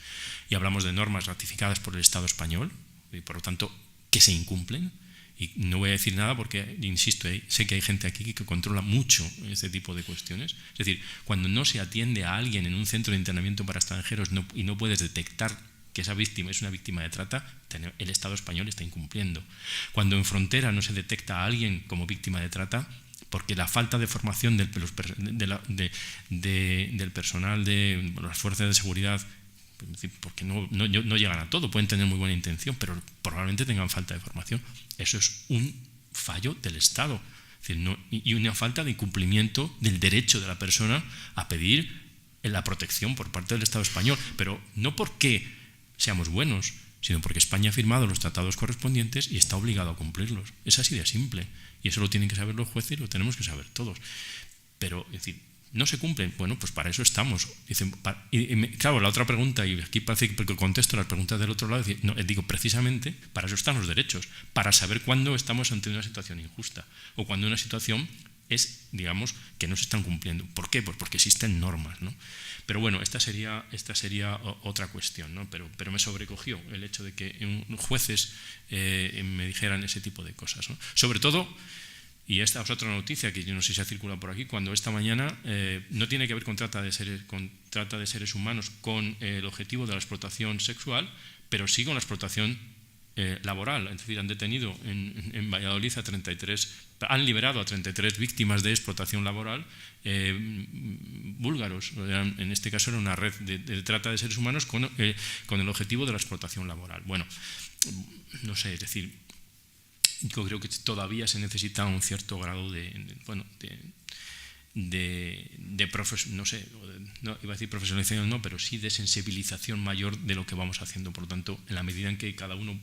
y hablamos de normas ratificadas por el Estado español, y por lo tanto, que se incumplen. Y no voy a decir nada porque, insisto, sé que hay gente aquí que controla mucho este tipo de cuestiones. Es decir, cuando no se atiende a alguien en un centro de internamiento para extranjeros y no puedes detectar que esa víctima es una víctima de trata, el Estado español está incumpliendo. Cuando en frontera no se detecta a alguien como víctima de trata, porque la falta de formación del personal de las fuerzas de seguridad, porque no llegan a todo, pueden tener muy buena intención, pero probablemente tengan falta de formación. Eso es un fallo del Estado, es decir, y una falta de cumplimiento del derecho de la persona a pedir la protección por parte del Estado español, pero no porque seamos buenos, sino porque España ha firmado los tratados correspondientes y está obligado a cumplirlos. Es así de simple, y eso lo tienen que saber los jueces y lo tenemos que saber todos. Pero, es decir, ¿no se cumplen? Bueno, pues para eso estamos. Dicen, claro, la otra pregunta, y aquí parece que contesto las preguntas del otro lado, digo, precisamente para eso están los derechos, para saber cuándo estamos ante una situación injusta o cuando una situación es, digamos, que no se están cumpliendo. ¿Por qué? Pues porque existen normas, ¿no? Pero bueno, esta sería otra cuestión, ¿no? Pero me sobrecogió el hecho de que jueces me dijeran ese tipo de cosas, ¿no? Sobre todo, y esta es otra noticia que yo no sé si ha circulado por aquí, cuando esta mañana no tiene que ver con trata de seres humanos con el objetivo de la explotación sexual, pero sí con la explotación laboral. Es decir, han detenido en Valladolid a 33, han liberado a 33 víctimas de explotación laboral búlgaros. En este caso era una red de trata de seres humanos con el objetivo de la explotación laboral. Bueno, no sé, es decir, yo creo que todavía se necesita un cierto grado no sé, no iba a decir profesionalización, no, pero sí de sensibilización mayor de lo que vamos haciendo. Por lo tanto, en la medida en que cada uno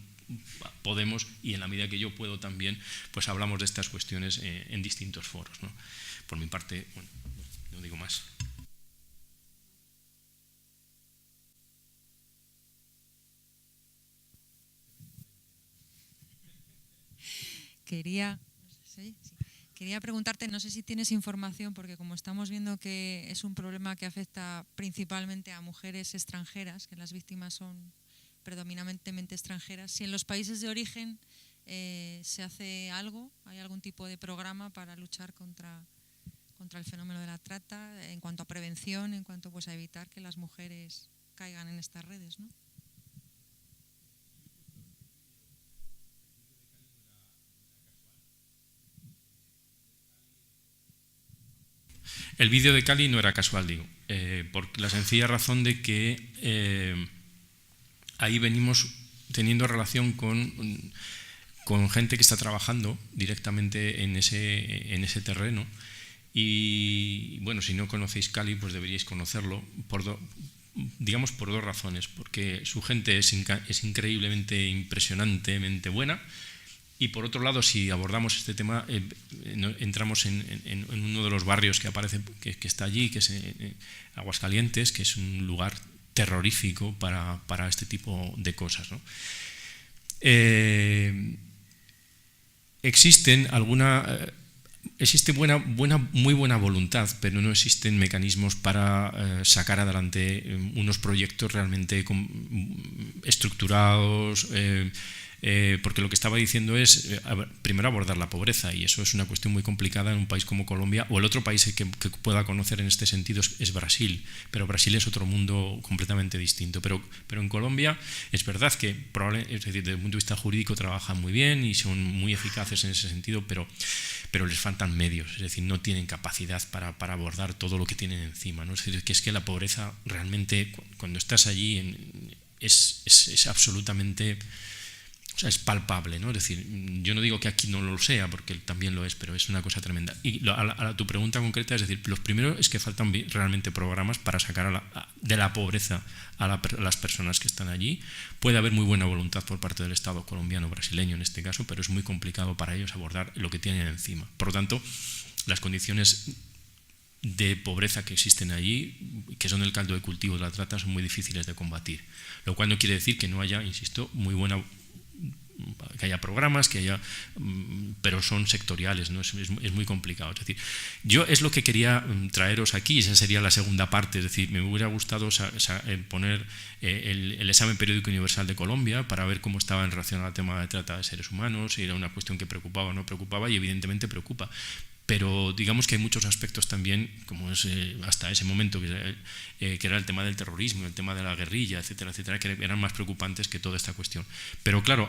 podemos y en la medida que yo puedo también, pues hablamos de estas cuestiones en distintos foros, ¿no? Por mi parte, bueno, no digo más. Quería preguntarte, no sé si tienes información, porque como estamos viendo que es un problema que afecta principalmente a mujeres extranjeras, que las víctimas son predominantemente extranjeras, si en los países de origen se hace algo, hay algún tipo de programa para luchar contra el fenómeno de la trata, en cuanto a prevención, en cuanto pues a evitar que las mujeres caigan en estas redes, ¿no? El vídeo de Cali no era casual, digo, por la sencilla razón de que ahí venimos teniendo relación con gente que está trabajando directamente en ese terreno. Y bueno, si no conocéis Cali, pues deberíais conocerlo por dos razones. Porque su gente es increíblemente, impresionantemente buena. Y por otro lado, si abordamos este tema, entramos en uno de los barrios que aparece, que está allí, que es Aguascalientes, que es un lugar terrorífico para este tipo de cosas, ¿no? Existen existe muy buena voluntad, pero no existen mecanismos para sacar adelante unos proyectos realmente estructurados, porque lo que estaba diciendo es, primero, abordar la pobreza, y eso es una cuestión muy complicada en un país como Colombia, o el otro país que pueda conocer en este sentido es Brasil, pero Brasil es otro mundo completamente distinto. Pero en Colombia es verdad que, es decir, desde el punto de vista jurídico trabajan muy bien y son muy eficaces en ese sentido, pero les faltan medios, es decir, no tienen capacidad para abordar todo lo que tienen encima, ¿no? Es decir, que la pobreza realmente, cuando estás allí, es absolutamente... O sea, es palpable, ¿no? Es decir, yo no digo que aquí no lo sea, porque también lo es, pero es una cosa tremenda. Y a tu pregunta concreta, es decir, los primeros es que faltan realmente programas para sacar de la pobreza a las personas que están allí. Puede haber muy buena voluntad por parte del Estado colombiano, brasileño en este caso, pero es muy complicado para ellos abordar lo que tienen encima. Por lo tanto, las condiciones de pobreza que existen allí, que son el caldo de cultivo de la trata, son muy difíciles de combatir. Lo cual no quiere decir que no haya, insisto, que haya programas, pero son sectoriales, ¿no? Es muy complicado. Es decir, yo es lo que quería traeros aquí, esa sería la segunda parte. Es decir, me hubiera gustado poner el examen periódico universal de Colombia para ver cómo estaba en relación al tema de trata de seres humanos, si era una cuestión que preocupaba o no preocupaba, y evidentemente preocupa. Pero digamos que hay muchos aspectos también, como es hasta ese momento, que era el tema del terrorismo, el tema de la guerrilla, etcétera, etcétera, que eran más preocupantes que toda esta cuestión. Pero claro,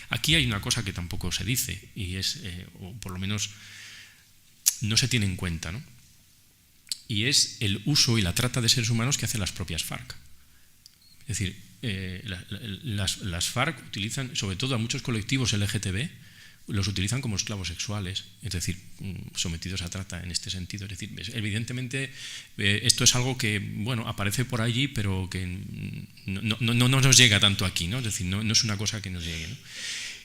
aquí hay una cosa que tampoco se dice, y es, o por lo menos no se tiene en cuenta, ¿no? Y es el uso y la trata de seres humanos que hacen las propias FARC. Es decir, las FARC utilizan, sobre todo a muchos colectivos LGTB, los utilizan como esclavos sexuales, es decir, sometidos a trata en este sentido. Es decir, evidentemente esto es algo que, bueno, aparece por allí, pero que no nos llega tanto aquí, ¿no? Es decir, no es una cosa que nos llegue, ¿no?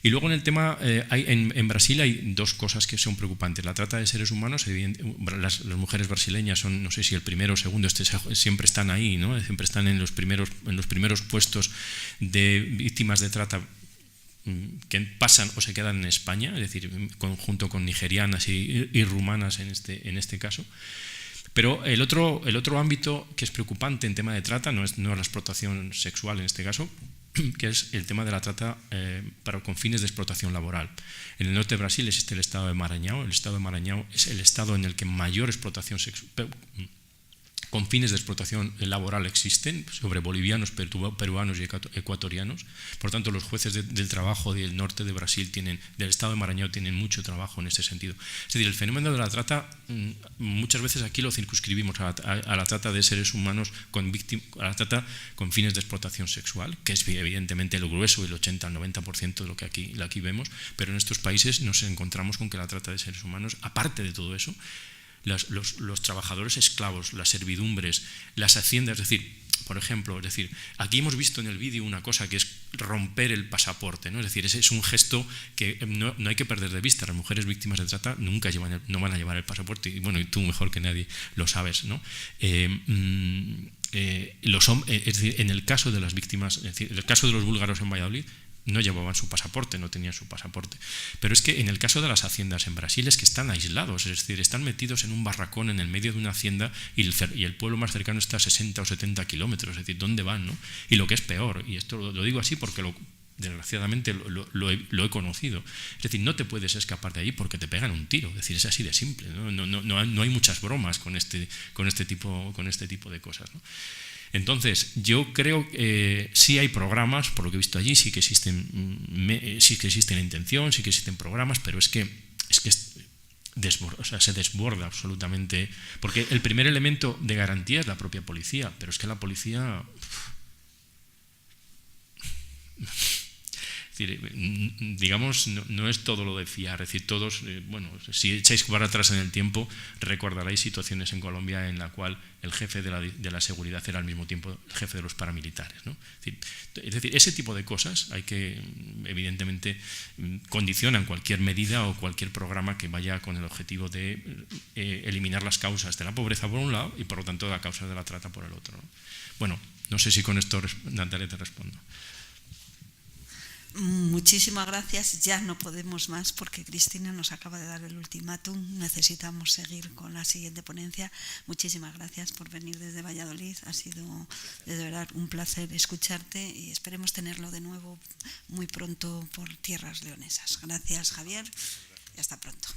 Y luego en el tema, en Brasil hay dos cosas que son preocupantes. La trata de seres humanos, las mujeres brasileñas son, no sé si el primero o segundo, siempre están ahí, ¿no? Siempre están en los primeros puestos de víctimas de trata que pasan o se quedan en España, es decir, junto con nigerianas y rumanas en este caso. Pero el otro ámbito que es preocupante en tema de trata no es la explotación sexual en este caso, que es el tema de la trata con fines de explotación laboral. En el norte de Brasil existe el estado de Maranhão. El estado de Maranhão es el estado en el que mayor explotación sexual, con fines de explotación laboral, existen sobre bolivianos, peruanos y ecuatorianos. Por tanto, los jueces del trabajo del norte de Brasil del estado de Maranhão tienen mucho trabajo en ese sentido. Es decir, el fenómeno de la trata, muchas veces aquí lo circunscribimos a la trata de seres humanos a la trata con fines de explotación sexual, que es evidentemente el grueso, el 80 al 90% de lo que aquí vemos, pero en estos países nos encontramos con que la trata de seres humanos, aparte de todo eso, los trabajadores esclavos, las servidumbres, las haciendas, es decir, por ejemplo, aquí hemos visto en el vídeo una cosa que es romper el pasaporte, ¿no? Es decir, ese es un gesto que no hay que perder de vista. Las mujeres víctimas de trata nunca no van a llevar el pasaporte, y bueno, y tú mejor que nadie lo sabes, ¿no? Es decir, en el caso de las víctimas, es decir, en el caso de los búlgaros en Valladolid, no llevaban su pasaporte, no tenían su pasaporte. Pero es que en el caso de las haciendas en Brasil es que están aislados, es decir, están metidos en un barracón en el medio de una hacienda y el pueblo más cercano está a 60 o 70 kilómetros, es decir, ¿dónde van, no? Y lo que es peor, y esto lo digo así porque desgraciadamente lo he conocido, es decir, no te puedes escapar de ahí porque te pegan un tiro, es decir, es así de simple, no hay muchas bromas con este tipo de cosas, ¿no? Entonces, yo creo que sí hay programas, por lo que he visto allí, sí que existen intención, sí que existen programas, pero es que se desborda absolutamente, porque el primer elemento de garantía es la propia policía, pero es que la policía... digamos, no es todo lo de fiar, es decir, todos, bueno, si echáis para atrás en el tiempo, recordaréis situaciones en Colombia en la cual el jefe de la seguridad era al mismo tiempo el jefe de los paramilitares, ¿no? Es decir, ese tipo de cosas hay que, evidentemente, condicionan cualquier medida o cualquier programa que vaya con el objetivo de eliminar las causas de la pobreza por un lado y por lo tanto la causa de la trata por el otro, ¿no? Bueno, no sé si con esto, Natalia, te respondo. Muchísimas gracias. Ya no podemos más porque Cristina nos acaba de dar el ultimátum. Necesitamos seguir con la siguiente ponencia. Muchísimas gracias por venir desde Valladolid. Ha sido de verdad un placer escucharte y esperemos tenerlo de nuevo muy pronto por tierras leonesas. Gracias, Javier, y hasta pronto.